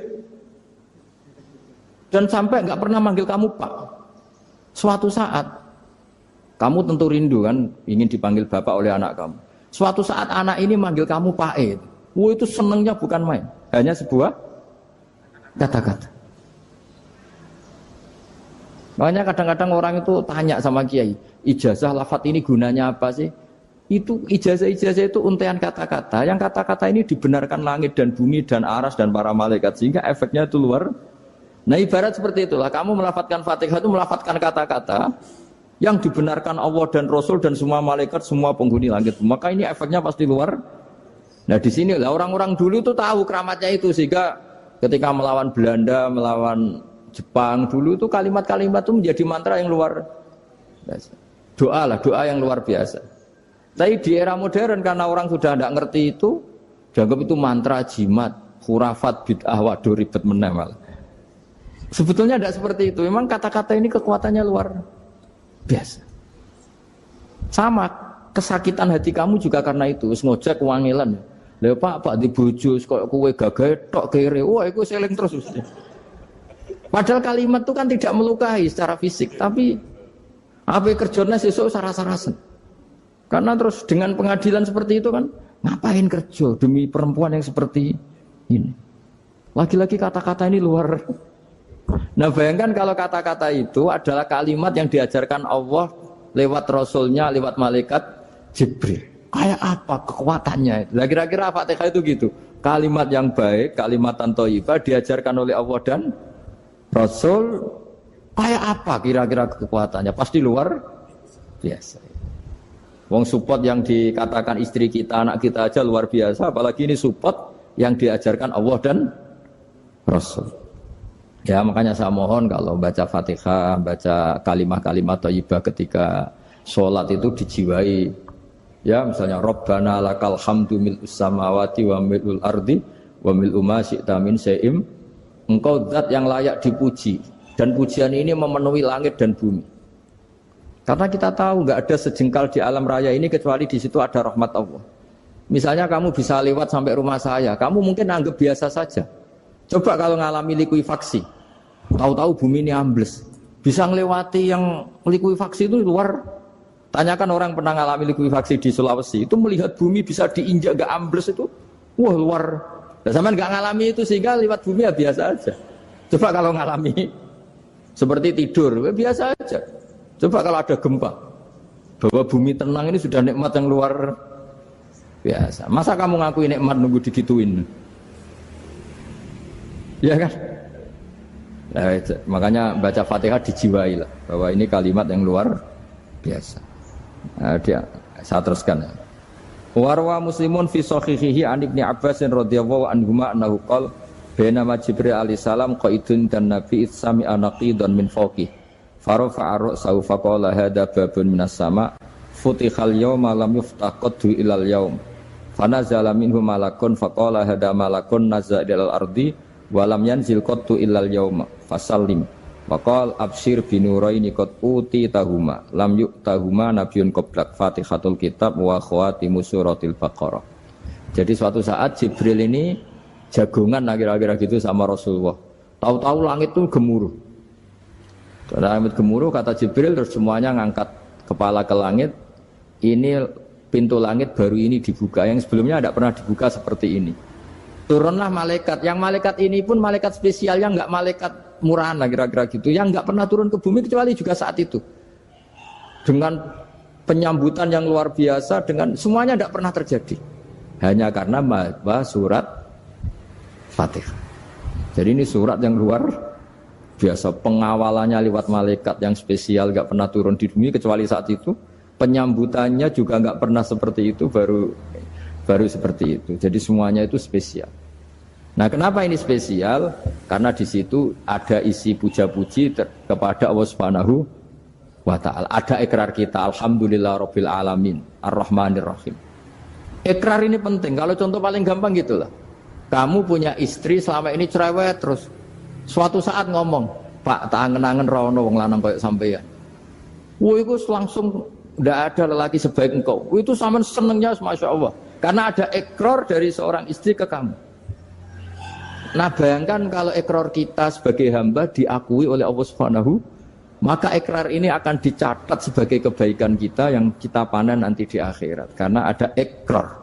[SPEAKER 2] Dan sampai nggak pernah manggil kamu Pak. Suatu saat, kamu tentu rindu kan, ingin dipanggil bapak oleh anak kamu. Suatu saat anak ini manggil kamu Pak E. Itu senengnya bukan main. Hanya sebuah kata-kata. Makanya kadang-kadang orang itu tanya sama kiai, ijazah lafadz ini gunanya apa sih? Itu ijazah-ijazah itu untaian kata-kata. Yang kata-kata ini dibenarkan langit dan bumi dan aras dan para malaikat. Sehingga efeknya itu luar. Nah ibarat seperti itulah, kamu melafadzkan Fatihah itu melafadzkan kata-kata yang dibenarkan Allah dan Rasul dan semua malaikat, semua penghuni langit. Maka ini efeknya pasti luar. Nah di sini lah orang-orang dulu itu tahu keramatnya itu, sehingga ketika melawan Belanda, melawan Jepang dulu itu kalimat-kalimat itu menjadi mantra yang luar biasa. Doa yang luar biasa. Tapi di era modern karena orang sudah tidak ngerti itu, dianggap itu mantra, jimat, khurafat, bid'ah, waduh ribet menemal. Sebetulnya tidak seperti itu. Memang kata-kata ini kekuatannya luar biasa. Sama kesakitan hati kamu juga karena itu. Ngojek wangilan. Lha Pak di bojo kok kowe gagah tok kere. Wah, iku seling terus mesti. Padahal kalimat itu kan tidak melukai secara fisik, tapi apa kerjanya sesuk sarah-sarasen. Karena terus dengan pengadilan seperti itu kan, ngapain kerja demi perempuan yang seperti ini? Lagi-lagi kata-kata ini luar. Nah bayangkan kalau kata-kata itu adalah kalimat yang diajarkan Allah lewat Rasulnya, lewat malaikat Jibril. Kayak apa kekuatannya? Nah, kira-kira Fatihah itu gitu. Kalimat yang baik, kalimatan thayyibah diajarkan oleh Allah dan Rasul. Kayak apa kira-kira kekuatannya? Pasti luar biasa. Wong support yang dikatakan istri kita, anak kita aja luar biasa, apalagi ini support yang diajarkan Allah dan Rasul. Ya makanya saya mohon kalau baca Fatihah, baca kalimat-kalimat thayyibah ketika sholat itu dijiwai. Ya misalnya Rabbana lakal hamdu mil'us samawati wa mil'ul ardi wa mil'u ma syi'ta min syai'im. Engkau zat yang layak dipuji dan pujian ini memenuhi langit dan bumi. Karena kita tahu enggak ada sejengkal di alam raya ini kecuali di situ ada rahmat Allah. Misalnya kamu bisa lewat sampai rumah saya, kamu mungkin anggap biasa saja. Coba kalau ngalami likuifaksi, tahu-tahu bumi ini ambles, bisa ngelewati yang likuifaksi itu luar. Tanyakan orang pernah ngalami likuifaksi di Sulawesi, itu melihat bumi bisa diinjak gak ambles itu, wah luar. Dan sampean gak ngalami itu sehingga lewat bumi ya biasa aja. Coba kalau ngalami seperti tidur, ya biasa aja. Coba kalau ada gempa, bahwa bumi tenang ini sudah nikmat yang luar biasa. Masa kamu ngakui nikmat nunggu digituin? Ya kan? Nah, makanya baca Fatihah dijiwai lah, bahwa ini kalimat yang luar biasa. Nah, saya teruskan. Warwa Muslimun fi sahihihi an Ibnu Abbas radhiyallahu anhuma annahu qala bainama Jibril alaihi salam qaidun dan Nabi sami anaqidan min fawqi farafa'a ra'sahu faqala hadza babun minas sama futihal yawma lam yuftah qaddu ilal yaum fanazala minhu malakun faqala hadza malakun nazza ilal ardi wa lam yanzil qaddu ilal yauma fasallim waqal absyir binuraini qad uti tahuma lam yu'tahuma nabiyyun qablak Fatihatul Kitab wa khawatimu suratil Baqarah. Jadi suatu saat Jibril ini jagongan kira-kira gitu sama Rasulullah. Tahu-tahu langit itu gemuruh. Karena langit gemuruh kata Jibril terus semuanya ngangkat kepala ke langit. Ini pintu langit baru ini dibuka, yang sebelumnya tidak pernah dibuka seperti ini. Turunlah malaikat, yang malaikat ini pun malaikat spesial, yang enggak malaikat murahan lah kira-kira gitu, yang enggak pernah turun ke bumi kecuali juga saat itu. Dengan penyambutan yang luar biasa, dengan semuanya tidak pernah terjadi. Hanya karena surat Fatihah. Jadi ini surat yang luar biasa, pengawalannya lewat malaikat yang spesial, enggak pernah turun di bumi kecuali saat itu. Penyambutannya juga enggak pernah seperti itu, baru seperti itu. Jadi semuanya itu spesial. Nah, kenapa ini spesial? Karena di situ ada isi puja-puji kepada Allah Subhanahu wa ta'ala. Ada ikrar kita, alhamdulillah rabbil alamin, ar-rahmanir rahim. Ikrar ini penting. Kalau contoh paling gampang gitulah. Kamu punya istri selama ini cerewet terus. Suatu saat ngomong, "Pak, tak angen-angen rono wong lanang koyo sampeyan." Wah, itu langsung tidak ada lelaki sebaik engkau. Itu sama senengnya, masya Allah. Karena ada ikrar dari seorang istri ke kamu. Nah bayangkan kalau ikrar kita sebagai hamba diakui oleh Allah Subhanahu, maka ikrar ini akan dicatat sebagai kebaikan kita yang kita panen nanti di akhirat. Karena ada ikrar.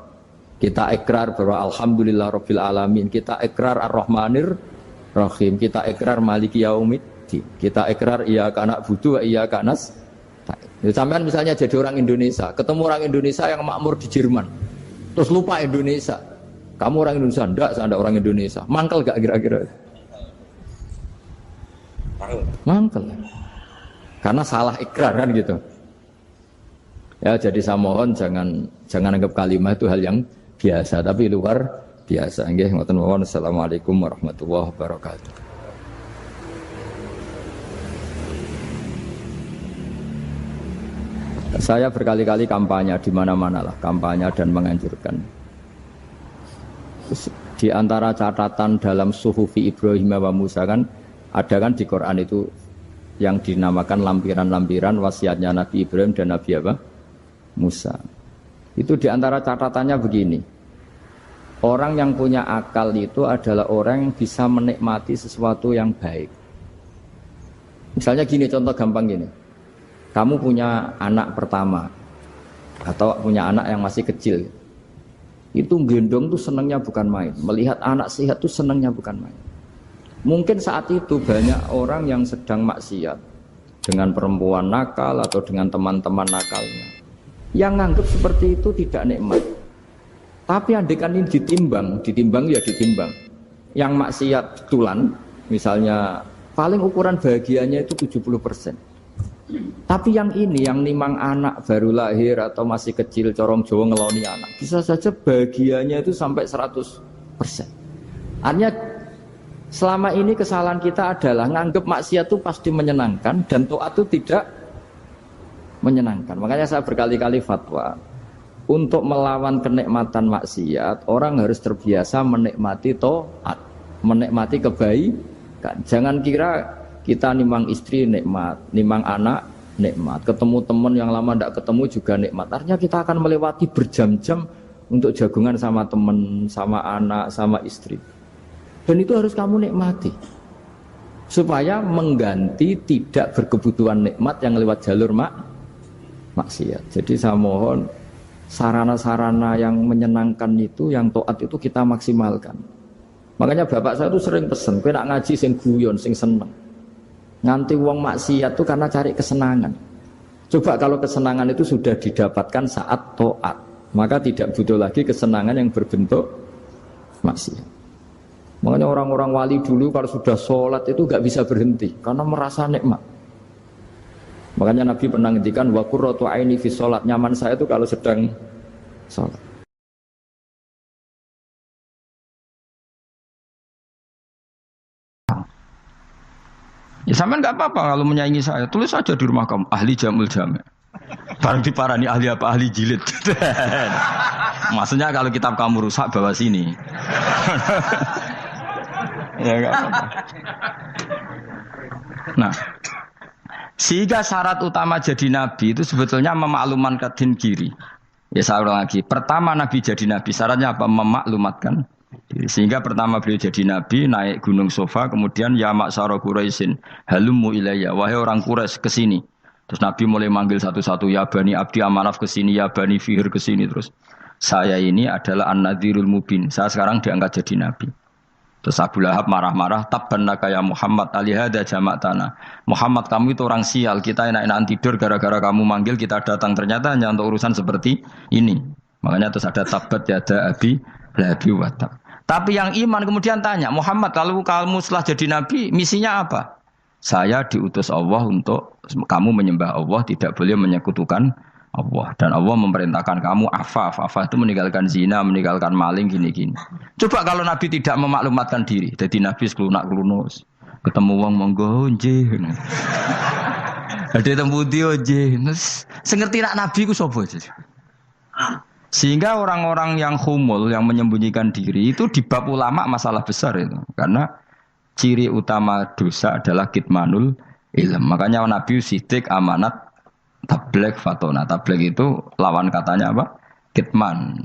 [SPEAKER 2] Kita ikrar bahwa alhamdulillah rabbil alamin. Kita ikrar ar-rahmanir rahim. Kita ikrar maliki yaumiddin. Kita ikrar iyyaka na'budu wa iyyaka nasta'in. Sampean misalnya jadi orang Indonesia, ketemu orang Indonesia yang makmur di Jerman. Terus lupa Indonesia. Kamu orang Indonesia? Enggak, saya enggak orang Indonesia. Mangkel gak kira-kira? Mangkel. Karena salah ikrar kan gitu. Ya, jadi saya mohon jangan anggap kalimat itu hal yang biasa, tapi luar biasa. Nggih, ngoten mawon. Assalamualaikum warahmatullahi wabarakatuh. Saya berkali-kali kampanye di mana-mana lah, kampanye dan menganjurkan. Di antara catatan dalam Suhufi Ibrahim wa Musa kan ada kan di Quran itu yang dinamakan lampiran-lampiran wasiatnya Nabi Ibrahim dan Nabi apa? Musa. Itu di antara catatannya begini. Orang yang punya akal itu adalah orang yang bisa menikmati sesuatu yang baik. Misalnya gini, contoh gampang gini. Kamu punya anak pertama atau punya anak yang masih kecil. Itu gendong tuh senangnya bukan main. Melihat anak sehat tuh senangnya bukan main. Mungkin saat itu banyak orang yang sedang maksiat dengan perempuan nakal atau dengan teman-teman nakalnya. Yang nganggap seperti itu tidak nikmat. Tapi andaikan ini ditimbang ya ditimbang. Yang maksiat tulan, misalnya paling ukuran bahagianya itu 70%. Tapi yang ini, yang nimang anak baru lahir atau masih kecil, corong Jawa ngeloni anak, bisa saja bahagianya itu sampai 100%. Artinya selama ini kesalahan kita adalah nganggap maksiat itu pasti menyenangkan dan taat itu tidak menyenangkan. Makanya saya berkali-kali fatwa, untuk melawan kenikmatan maksiat, orang harus terbiasa menikmati taat, menikmati kebaikan. Jangan kira kita nimang istri nikmat, nimang anak nikmat, ketemu teman yang lama tidak ketemu juga nikmat. Artinya kita akan melewati berjam-jam untuk jagungan sama teman, sama anak, sama istri. Dan itu harus kamu nikmati. Supaya mengganti tidak berkebutuhan nikmat yang lewat jalur maksiat. Jadi saya mohon sarana-sarana yang menyenangkan itu, yang taat itu kita maksimalkan. Makanya bapak saya itu sering pesen, kowe nak ngaji sing guyon, sing seneng. Nganti wong maksiat itu karena cari kesenangan. Coba kalau kesenangan itu sudah didapatkan saat taat, maka tidak butuh lagi kesenangan yang berbentuk maksiat. Makanya orang-orang wali dulu kalau sudah sholat itu gak bisa berhenti karena merasa nikmat. Makanya Nabi pernah ngendikan wa qurratu aini fi sholat, nyaman saya itu kalau sedang sholat. Ya sampean nggak apa-apa kalau menyaingi saya, tulis saja di rumah kamu ahli jamul jami'. Barang diparani ahli apa, ahli jilid. Maksudnya kalau kitab kamu rusak bawa sini. Ya nggak apa-apa. Nah, sehingga syarat utama jadi nabi itu sebetulnya memaklumatkan kiri. Ya saya ulang lagi. Pertama nabi jadi nabi syaratnya apa? Memaklumatkan. Sehingga pertama beliau jadi nabi naik gunung Sofa, kemudian ya maksara Quraisyin halummu ilayya, wahai orang Quraisy kesini. Terus nabi mulai manggil satu-satu, ya bani Abdi Amanaf kesini, ya bani Fihr kesini. Terus saya ini adalah an-nadhirul mubin, saya sekarang diangkat jadi nabi. Terus Abu Lahab marah-marah, tabbannaka ya Muhammad alihada jama'tana. Muhammad kamu itu orang sial, kita enak-enakan tidur gara-gara kamu manggil kita datang, ternyata hanya untuk urusan seperti ini. Makanya terus ada tabbat yada abi labi watab. Tapi yang iman kemudian tanya, Muhammad kalau kamu setelah jadi nabi misinya apa? Saya diutus Allah untuk kamu menyembah Allah, tidak boleh menyekutukan Allah. Dan Allah memerintahkan kamu afaf. Afaf itu meninggalkan zina, meninggalkan maling, gini-gini. Coba kalau nabi tidak memaklumatkan diri, jadi nabi sekelunak-kelunus, ketemu wong monggo nggih. Ada tembu dia nggih. Sengerti nak nabi ku sapa? Sehingga orang-orang yang khumul, yang menyembunyikan diri itu di bab ulama masalah besar itu. Karena ciri utama dosa adalah kitmanul ilm. Makanya Nabi sidik amanat tabligh fatona. Tabligh itu lawan katanya apa? Kitman.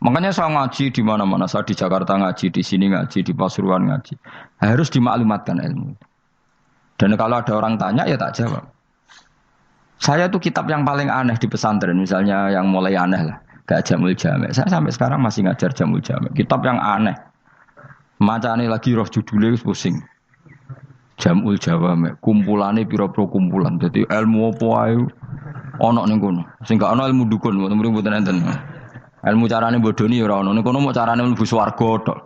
[SPEAKER 2] Makanya saya ngaji di mana-mana. Saya di Jakarta ngaji, di sini ngaji, di Pasuruan ngaji. Harus dimaklumatkan ilmu. Dan kalau ada orang tanya ya tak jawab. Saya tuh kitab yang paling aneh di pesantren, misalnya yang mulai aneh lah. Gak Jamul Jami'. Saya sampai sekarang masih ngajar Jamul Jami'. Kitab yang aneh. Macane lagi roh judulnya pusing. Jamul Jawami'. Kumpulane pira-pira kumpulan. Jadi ilmu apa ae ana ning kono. Sing gak ana ilmu dukun, mboten enten. Ilmu carane bodoni ya ora ana. Ning kono mau carane mlebu swarga tok.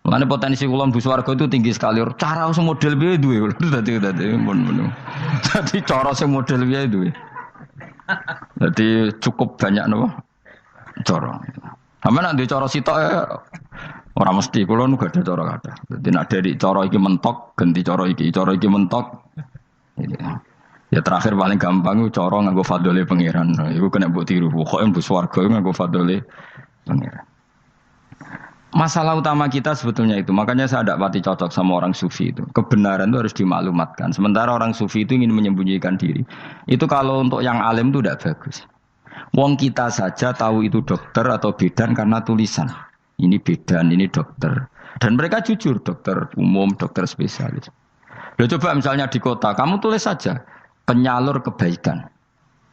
[SPEAKER 2] Makanya potensi kula mlebu swarga itu tinggi sekali. Cara sing model piye duwe. Dadi mun. Dadi cara sing model piye duwe. Jadi cukup banyak napa? Cara. Sampe nek ndek cara sitok ora mesti kula nu gak ada cara kathah. Dadi nek dari cara iki mentok ganti cara iki mentok. Ya terakhir paling gampang itu cara nganggo fadhole pangeran. Iku kena mbok tiru. Pokoke mbok swarga nganggo fadhole pangeran. Masalah utama kita sebetulnya itu. Makanya saya tidak pati cocok sama orang sufi itu. Kebenaran itu harus dimaklumatkan. Sementara orang sufi itu ingin menyembunyikan diri. Itu kalau untuk yang alim itu tidak bagus. Wong kita saja tahu itu dokter atau bidan karena tulisan. Ini bidan, ini dokter. Dan mereka jujur, dokter umum, dokter spesialis. Loh, coba misalnya di kota, kamu tulis saja penyalur kebaikan.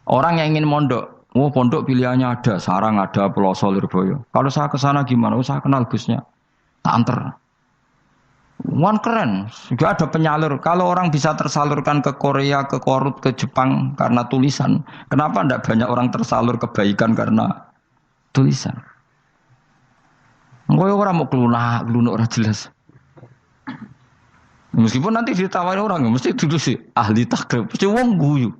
[SPEAKER 2] Orang yang ingin mondok, pondok pilihannya ada, Sarang ada, Peloso, Lirboyo. Kalau saya ke sana gimana? Saya kenal Gusnya, tak anter. Keren, juga ada penyalur. Kalau orang bisa tersalurkan ke Korea, ke Korut, ke Jepang karena tulisan, kenapa tidak banyak orang tersalur kebaikan karena tulisan? Enggak orang mau kelunak orang jelas. Meskipun nanti ditawari orang, mesti dulu sih ahli takrib, mesti wong guyu.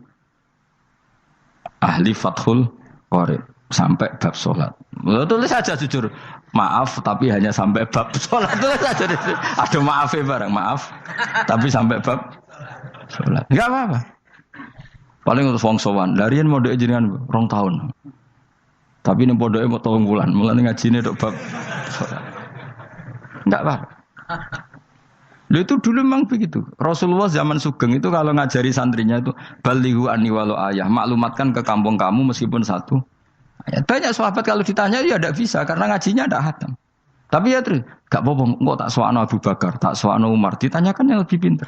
[SPEAKER 2] Ahli Fathul Qorib sampai bab sholat. Tulis saja jujur, maaf tapi hanya sampai bab sholat. Tulis saja, ada maafnya barang, maaf. Tapi sampai bab sholat. Enggak apa-apa. Paling untuk wong sowan, larian modok jenengan 2 tahun. Tapi ini pondoknya mau 3 bulan, mulai ngajine dok bab sholat. Enggak apa-apa. Lalu itu dulu memang begitu. Rasulullah zaman Sugeng itu kalau ngajari santrinya itu balighu anni walau ayah, maklumatkan ke kampung kamu meskipun 1 ayat. Banyak sahabat kalau ditanya ya tidak bisa karena ngajinya tidak hatam. Tapi ya terus gak apa-apa, kok tak soal Abu Bakar, tak soal Umar, ditanyakan yang lebih pintar.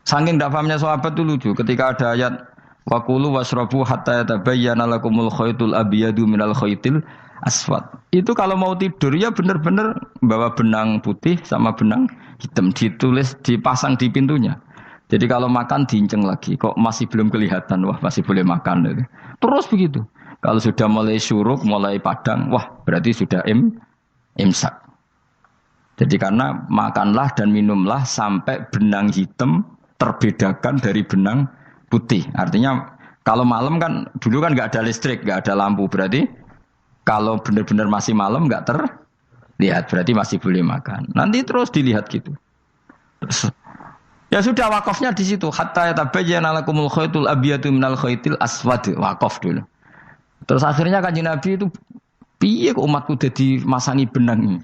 [SPEAKER 2] Saking tidak pahamnya sahabat itu lucu ketika ada ayat wa kulu wasrabu hatta yatabayyana lakumul khaytul abyadu minal khaytil aswad. Itu kalau mau tidur ya benar-benar bawa benang putih sama benang hitam, ditulis dipasang di pintunya. Jadi kalau makan diinceng lagi, kok masih belum kelihatan, wah masih boleh makan. Terus begitu. Kalau sudah mulai syuruk, mulai padang, wah berarti sudah imsak. Jadi karena makanlah dan minumlah sampai benang hitam terbedakan dari benang putih. Artinya kalau malam kan dulu kan nggak ada listrik, nggak ada lampu, berarti kalau benar-benar masih malam nggak terlihat, berarti masih boleh makan. Nanti terus dilihat gitu. Terus, ya sudah wakafnya di situ. Hatta yatabayyana lakumul khaytul abyadu minal khaytil aswad, wakaf dulu. Terus akhirnya Kanjeng Nabi itu piye kok umatku dadi masangi benang.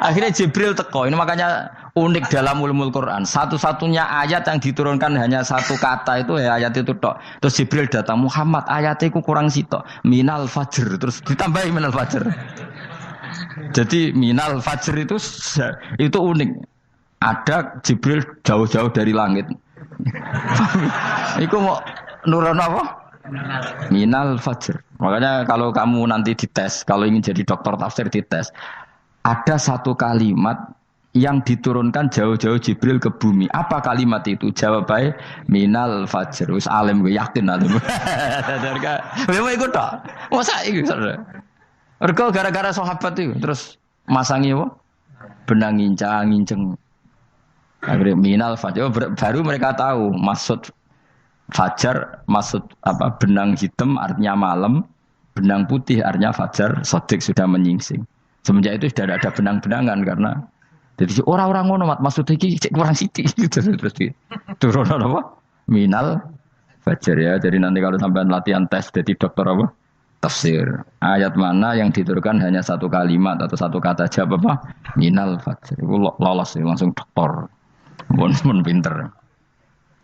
[SPEAKER 2] Akhirnya Jibril teko. Ini makanya unik dalam ulumul Quran. Satu-satunya ayat yang diturunkan hanya 1 kata itu ya ayat itu tok. Terus Jibril datang, Muhammad ayatnya itu kurang sitok. Minal fajr. Terus ditambahi minal fajr. Jadi minal fajr itu unik. Ada Jibril jauh-jauh dari langit. Iku mau nurun apa? Minal fajr. Makanya kalau kamu nanti dites, kalau ingin jadi dokter tafsir dites, ada 1 kalimat yang diturunkan jauh-jauh Jibril ke bumi. Apa kalimat itu? Jawabannya minal fajr. Wis alim gue yakin alim. Memang ikut tak? Masa itu saudara? Ergo gara-gara sahabat itu terus masangi apa? Benang ngincang. Akhirnya minal fajr. Baru mereka tahu maksud fajar, maksud apa? Benang hitam artinya malam, benang putih artinya fajar. Sodik sudah menyingsing. Semenjak itu sudah ada benang-benangan karena jadi orang-orang ngono maksudnya iki kurang sithik terus turun apa? Minal fajr ya. Jadi nanti kalau sampai latihan tes jadi dokter apa? Tafsir. Ayat mana yang diturunkan hanya 1 kalimat atau 1 kata jawab apa? Minal fajr. Itu lolos langsung dokter. Mun pinter.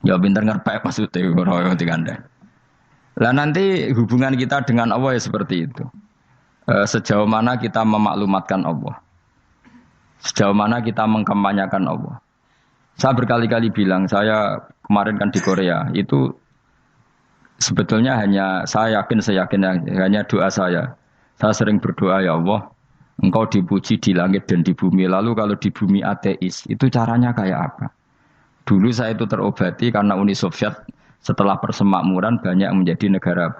[SPEAKER 2] Ya pinter ngerpek maksudnya ora digandeng. Lah nanti hubungan kita dengan Allah ya seperti itu. Sejauh mana kita memaklumatkan Allah. Sejauh mana kita mengkampanyakan Allah. Saya berkali-kali bilang, saya kemarin kan di Korea, itu sebetulnya hanya, saya yakin hanya doa saya. Saya sering berdoa, ya Allah, Engkau dipuji di langit dan di bumi. Lalu kalau di bumi ateis, itu caranya kayak apa? Dulu saya itu terobati karena Uni Soviet setelah persemakmuran banyak menjadi negara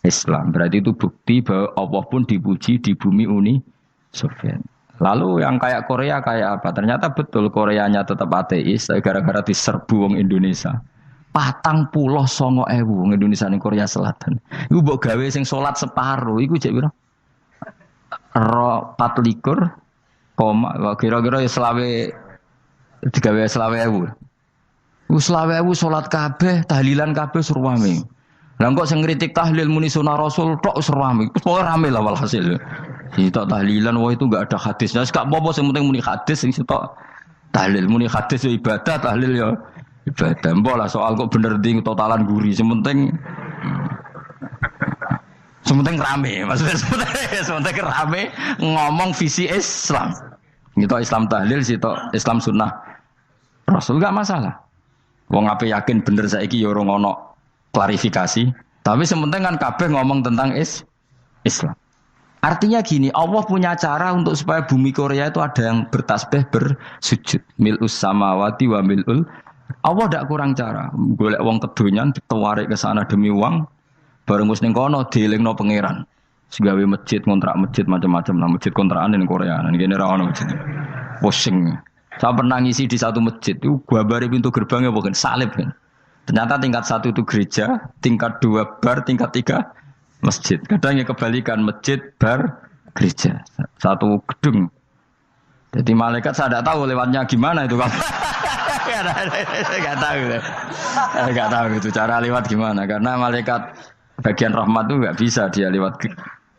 [SPEAKER 2] Islam. Berarti itu bukti bahwa Allah pun dipuji di bumi Uni Soviet. Lalu yang kayak Korea kayak apa? Ternyata betul Koreanya tetap ateis gara-gara diserbu wong Indonesia. 49.000 wong Indonesia ning Korea Selatan. Iku mbok gawe sing salat separuh iku jek pira? 24, kira-kira ya selawe digawe 20.000. Wis 20.000 salat kabeh, tahlilan kabeh surwame. Lah kok sing ngritik tahlil muni sunah Rasul tok surwame. Pokoke rame lah walhasil. Sitok tahlilan wah itu enggak ada hadisnya. Gak apa-apa sing penting muni hadis sing sitok tahlil muni hadis ya ibadah, tahlil ya ibadah. Mbok lah soal kok bener ding totalan guri. Sementing rame, maksudnya sementing rame ngomong visi Islam. Gitu Islam tahlil, sitok Islam sunnah Rasul gak masalah. Wong ape yakin bener saiki ya ora ono klarifikasi. Tapi sementing kan kabeh ngomong tentang Islam. Artinya gini, Allah punya cara untuk supaya bumi Korea itu ada yang bertasbih bersujud. Mil'us samawati wa mil'ul. Allah tidak kurang cara. Golek wong kedonyan ditawarik ke sana demi uang. Bareng wis ning kono dielingno pangeran. Segawe masjid, kontrak masjid macam-macam lah masjid kontrakan ning Korea. Nang kene ra ono masjid. Pusing. Saya pernah ngisi di satu masjid itu gambare pintu gerbangnya bukan salib kan. Ternyata tingkat 1 itu gereja, tingkat 2 bar, tingkat 3 masjid. Kadang ya kebalikan masjid, bar, gereja. Satu gedung. Jadi malaikat saya tidak tahu lewatnya gimana itu kan. Enggak tahu itu cara lewat gimana karena malaikat bagian rahmat itu enggak bisa dia lewat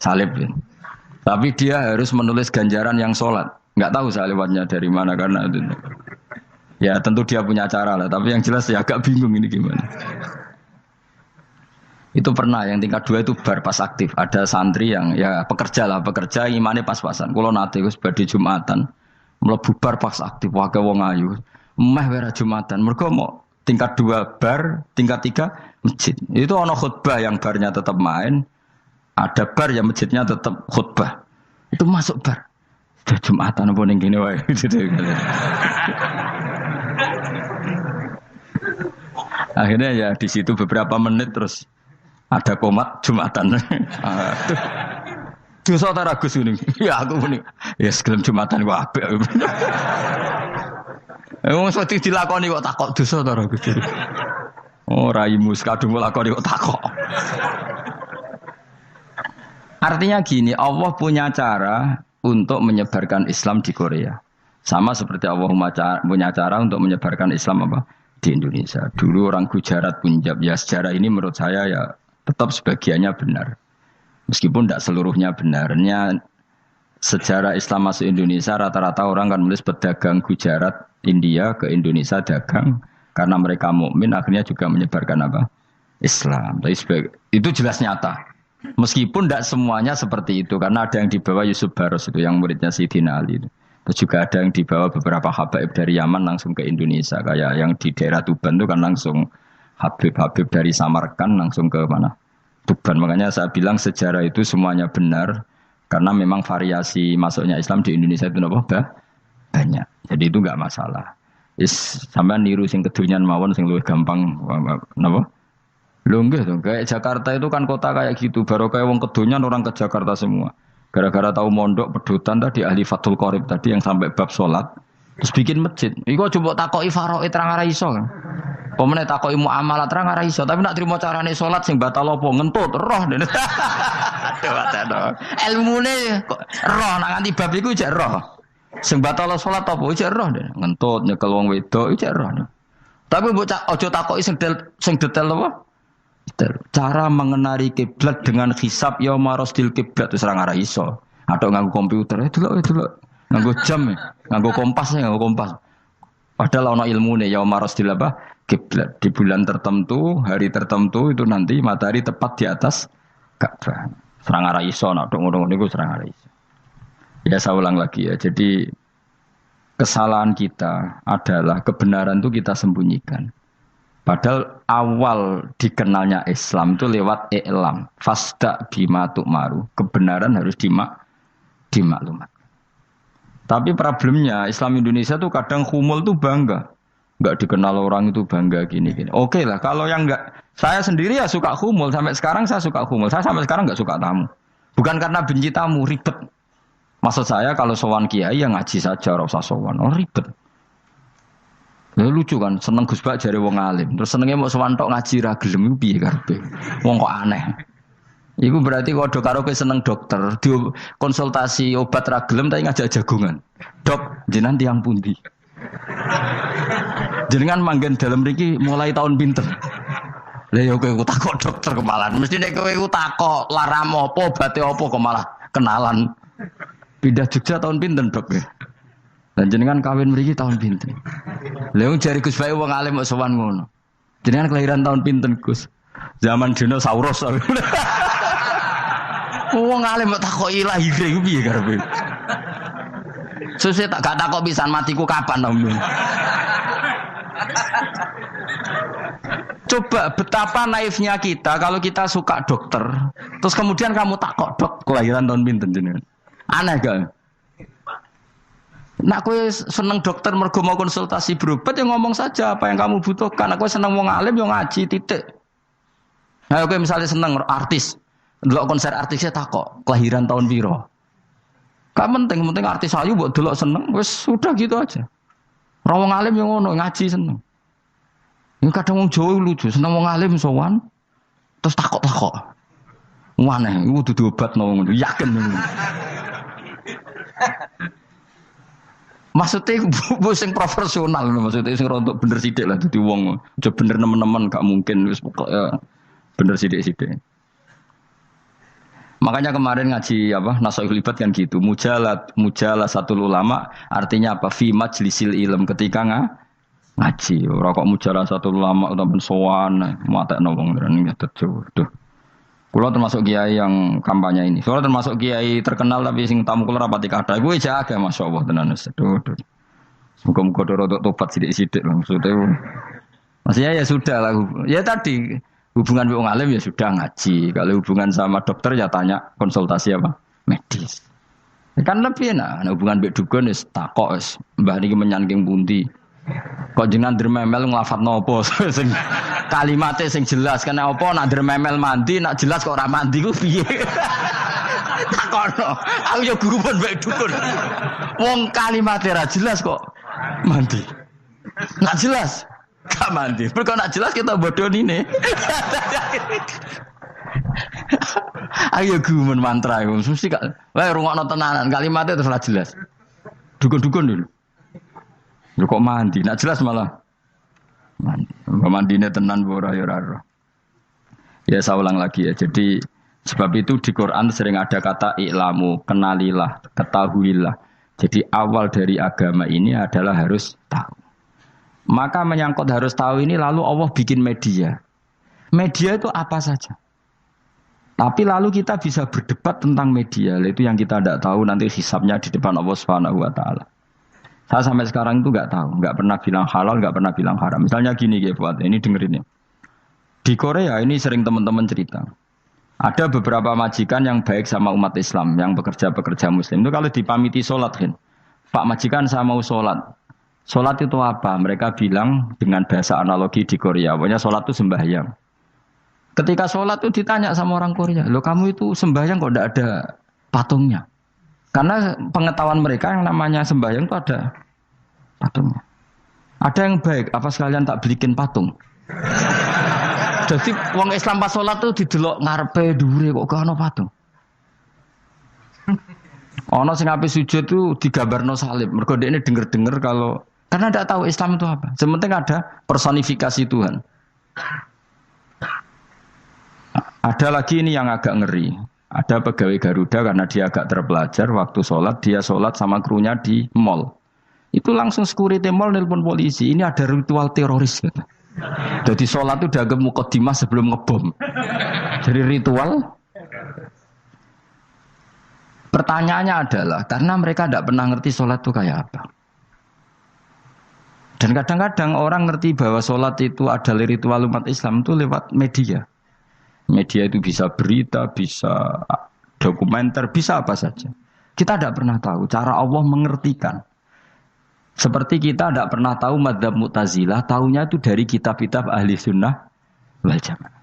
[SPEAKER 2] salib. Ya. Tapi dia harus menulis ganjaran yang sholat. Enggak tahu saya lewatnya dari mana karena itu. Ya tentu dia punya cara lah. Tapi yang jelas ya agak bingung ini gimana. Itu pernah yang tingkat 2 itu bar pas aktif. Ada santri yang ya pekerja imannya pas-pasan. Kalau nanti wis badhe Jumatan mlebu bar pas aktif wae wong ayu. Meh wera Jumatan. Mergo mau tingkat 2 bar, tingkat 3 masjid. Itu ono khutbah yang barnya tetap main. Ada bar yang masjidnya tetap khutbah. Itu masuk bar. Sudah Jumatan apa ning kene wae. Akhirnya ya di situ beberapa menit terus ada komat Jumatan. Dosa ta ragus ini. Ya aku muni. Ya segelem Jumatan kok apik. Wong sedhi dilakoni kok takok dosa ta ragus. Oh raimu kadung lakoni kok takok. Artinya gini, Allah punya cara untuk menyebarkan Islam di Korea. Sama seperti Allah punya cara untuk menyebarkan Islam apa di Indonesia. Dulu orang Gujarat, Punjab, ya sejarah ini menurut saya ya tetap sebagiannya benar. Meskipun tidak seluruhnya benarnya sejarah Islam masuk Indonesia rata-rata orang kan menulis pedagang Gujarat, India ke Indonesia dagang karena mereka mukmin akhirnya juga menyebarkan apa? Islam. Tapi itu jelas nyata. Meskipun tidak semuanya seperti itu karena ada yang dibawa Yusuf Baros itu yang muridnya Sayyidina Ali itu. Terus juga ada yang dibawa beberapa habaib dari Yaman langsung ke Indonesia kayak yang di daerah Tuban itu kan langsung Habib-habib dari Samarkand langsung ke mana? Tuban. Makanya saya bilang sejarah itu semuanya benar karena memang variasi masuknya Islam di Indonesia itu banyak. Jadi itu enggak masalah. Sampean niru sing kedonyan mawon sing luwih gampang napa? Lho nggih to, kayak Jakarta itu kan kota kayak gitu, baru kayak wong kedonyan orang ke Jakarta semua. Gara-gara tahu mondok pedutan tadi ahli Fathul Qorib tadi yang sampai bab salat, terus bikin masjid. Iku coba takoki faraid terang ora iso kan. Pemene takoki muamalah terang ora iso, tapi nak trimo carane salat sing batal apa ngentut roh. Aduh. Ilmune roh nak nganti bab iku jek roh. Sing batal salat apa jek roh ngentut nyekel wong wedok jek roh. Tapi mbok aja takoki sing detail apa? Cara mengenari kiblat dengan hisab yauma rasdil kiblat wis ora ngara iso. Atok nganggo komputer itu lho. Nganggo jam, nganggo kompas. Padahal ana ilmune yauma rasdil apa? Kiblat. Di bulan tertentu, hari tertentu itu nanti matahari tepat di atas Ka'bah. Ora ngara iso nek ngono niku ora ngara iso. Ya saya ulang lagi ya. Jadi kesalahan kita adalah kebenaran itu kita sembunyikan. Padahal awal dikenalnya Islam itu lewat i'lam. Fasda bima tu'maru. Kebenaran harus dimaklumat. Tapi problemnya Islam Indonesia tuh kadang humul tuh bangga. Enggak dikenal orang itu bangga gini. Oke lah, kalau yang enggak. Saya sendiri ya suka humul. Sampai sekarang saya suka humul. Saya sampai sekarang enggak suka tamu. Bukan karena benci tamu, ribet. Maksud saya kalau sowan kiai ya ngaji saja, ora usah sowan. Oh ribet. Ya lucu kan, seneng Gus Bak jare wong alim. Terus senenge mau sowan tok ngaji ra gelem iku piye karepe? Wong kok aneh. Iku berarti kok karo kowe seneng dokter, di konsultasi obat ra gelem tapi ngajak jagongan. Dok, jenengan tiyang pundi? Jenengan manggen dalam mriki mulai tahun pinten? Lah ya kowe takok dokter kemalan. Mesti nek kowe takok laram apa, obate apa kok malah kenalan. Pindah Jogja tahun pinten, Dok? Dan jenengan kawin mriki tahun pinten? Lah wong jari Gus Bae wong alim kok sowan ngono. Jenengan kelahiran tahun pinten, Gus? Zaman dinosaurus. Wong alim kok takoki lahir iku piye karepe? Sesuk tak gak takok pisan matiku kapan, Om. Coba betapa naifnya kita kalau kita suka dokter, terus kemudian kamu takok, Dok, kelahiran tahun pinten jenengan? Aneh gak? Nak kowe seneng dokter mergo mau konsultasi berobat ya ngomong saja apa yang kamu butuhkan. Nak kowe seneng wong alim ya ngaji titik. Nah kowe misalnya seneng artis, ndelok konser artisnya takok, kelahiran tahun piro? Gak penting artis ayu mbok delok seneng, wis sudah gitu aja. Ora wong alim yang ngono, ngaji seneng. Ini kadang wong Jawa lucu, seneng wong alim sowan terus takok-takok. Waneh, iku dudu obatno ngono, yakin ngono. Maksudnya bu sing profesional, maksudnya sing rontok bener sithik lah dadi wong. Aja bener nemen-nemen gak mungkin wis pokoke bener sithik-sithik. Makanya kemarin ngaji apa Nasaihul Ibad kan gitu. Mujalah satu ulama artinya apa? Fi majlisil ilm ketika ngaji. Ora kok mujalah satu ulama utawa sowan matekno wong ngene tuh. Kulo termasuk kiai yang kampanye ini. Soalnya termasuk kiai terkenal tapi sing tamu kulo rapati kada. Gue jaga masyaallah tenan wis. Muga-muga rodok tobat sithik-sithik maksudnya. Maksudnya ya sudah lah. Ya tadi hubungan wong alim ya sudah ngaji. Kalau hubungan sama dokter ya tanya konsultasi apa? Medis. Ya kan lebih enak. Nah, hubungan mbek dukun wis takok wis. Mbah niki menyangking pundi? Kok jenengan dermemel nglafatno apa sing kalimate sing jelas kena apa nak dermemel mandi nak jelas kok ora mandi ku piye takono aku yo guru pun mbek dukun wong kalimate ra jelas kok mandi nak jelas gak mandi mergo nak jelas kita bodoni ne ayo guru mantra iku mesti gak wae rungokno tenanan kalimate terus ora jelas dukun-dukun dulu. Lho kok mandi, nak jelas malah mandine tenan ora ya ora. Ya saya ulang lagi ya. Jadi sebab itu di Quran sering ada kata i'lamu, kenalilah, ketahuilah. Jadi awal dari agama ini adalah harus tahu. Maka menyangkut harus tahu ini lalu Allah bikin media. Media itu apa saja. Tapi lalu kita bisa berdebat tentang media. Itu yang kita tidak tahu nanti hisabnya di depan Allah Subhanahu wa taala. Saya sampai sekarang itu nggak tahu, nggak pernah bilang halal, nggak pernah bilang haram. Misalnya gini ya buat ini dengerin ya. Di Korea ini sering teman-teman cerita. Ada beberapa majikan yang baik sama umat Islam, yang bekerja Muslim. Itu kalau dipamiti sholat kan, Pak majikan saya mau sholat. Sholat itu apa? Mereka bilang dengan bahasa analogi di Korea. Pokoknya sholat itu sembahyang. Ketika sholat itu ditanya sama orang Korea, loh kamu itu sembahyang kok tidak ada patungnya? Karena pengetahuan mereka yang namanya sembahyang itu ada patungnya. Ada yang baik, apa sekalian tak belikin patung? Jadi wong Islam pas sholat itu didelok ngarepe dhuwure kok gak ono patung. Ono sing ape sujud itu digambarno salib. Mergo dekne denger-denger kalau karena tidak tahu Islam itu apa. Sementing ada personifikasi Tuhan. Ada lagi ini yang agak ngeri. Ada pegawai Garuda karena dia agak terpelajar waktu sholat, dia sholat sama krunya di mall. Itu langsung security mall nelpon polisi, ini ada ritual teroris. Gitu. Jadi sholat itu dianggap mukadimah sebelum ngebom. Jadi ritual. Pertanyaannya adalah, karena mereka tidak pernah ngerti sholat itu kayak apa. Dan kadang-kadang orang ngerti bahwa sholat itu adalah ritual umat Islam itu lewat media. Media itu bisa berita, bisa dokumenter, bisa apa saja. Kita tidak pernah tahu cara Allah mengertikan. Seperti kita tidak pernah tahu madzhab Mu'tazilah, tahunya itu dari kitab-kitab ahli sunnah wal jamaah.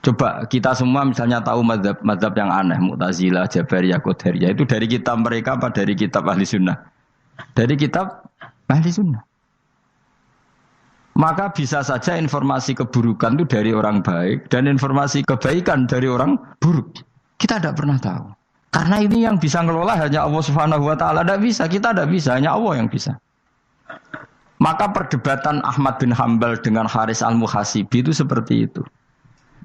[SPEAKER 2] Coba kita semua misalnya tahu madzhab yang aneh, Mu'tazilah, Jabariyah, Qadariyah, itu dari kitab mereka apa dari kitab ahli sunnah? Dari kitab ahli sunnah. Maka bisa saja informasi keburukan itu dari orang baik dan informasi kebaikan dari orang buruk. Kita tidak pernah tahu. Karena ini yang bisa ngelola hanya Allah Subhanahu wa taala. Tidak bisa, kita tidak bisa, hanya Allah yang bisa. Maka perdebatan Ahmad bin Hambal dengan Haris al-Muhasibi itu seperti itu.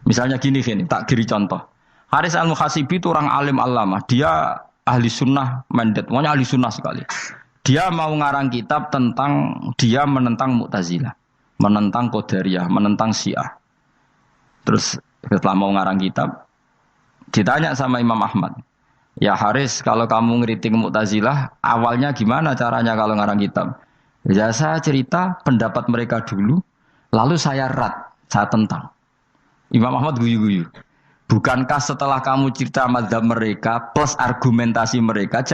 [SPEAKER 2] Misalnya gini, tak kiri contoh. Haris al-Muhasibi itu orang alim allamah. Dia ahli sunnah mandat. Pokoknya ahli sunnah sekali. Dia mau ngarang kitab tentang, dia menentang Mu'tazilah. Menentang Qadariyah, menentang Syiah. Terus setelah mau ngarang kitab, ditanya sama Imam Ahmad. Ya Haris, kalau kamu ngeritik Mu'tazilah, awalnya gimana caranya kalau ngarang kitab? Ya saya cerita pendapat mereka dulu, lalu saya saya tentang. Imam Ahmad guyu-guyu. Bukankah setelah kamu cerita mazhab mereka plus argumentasi mereka,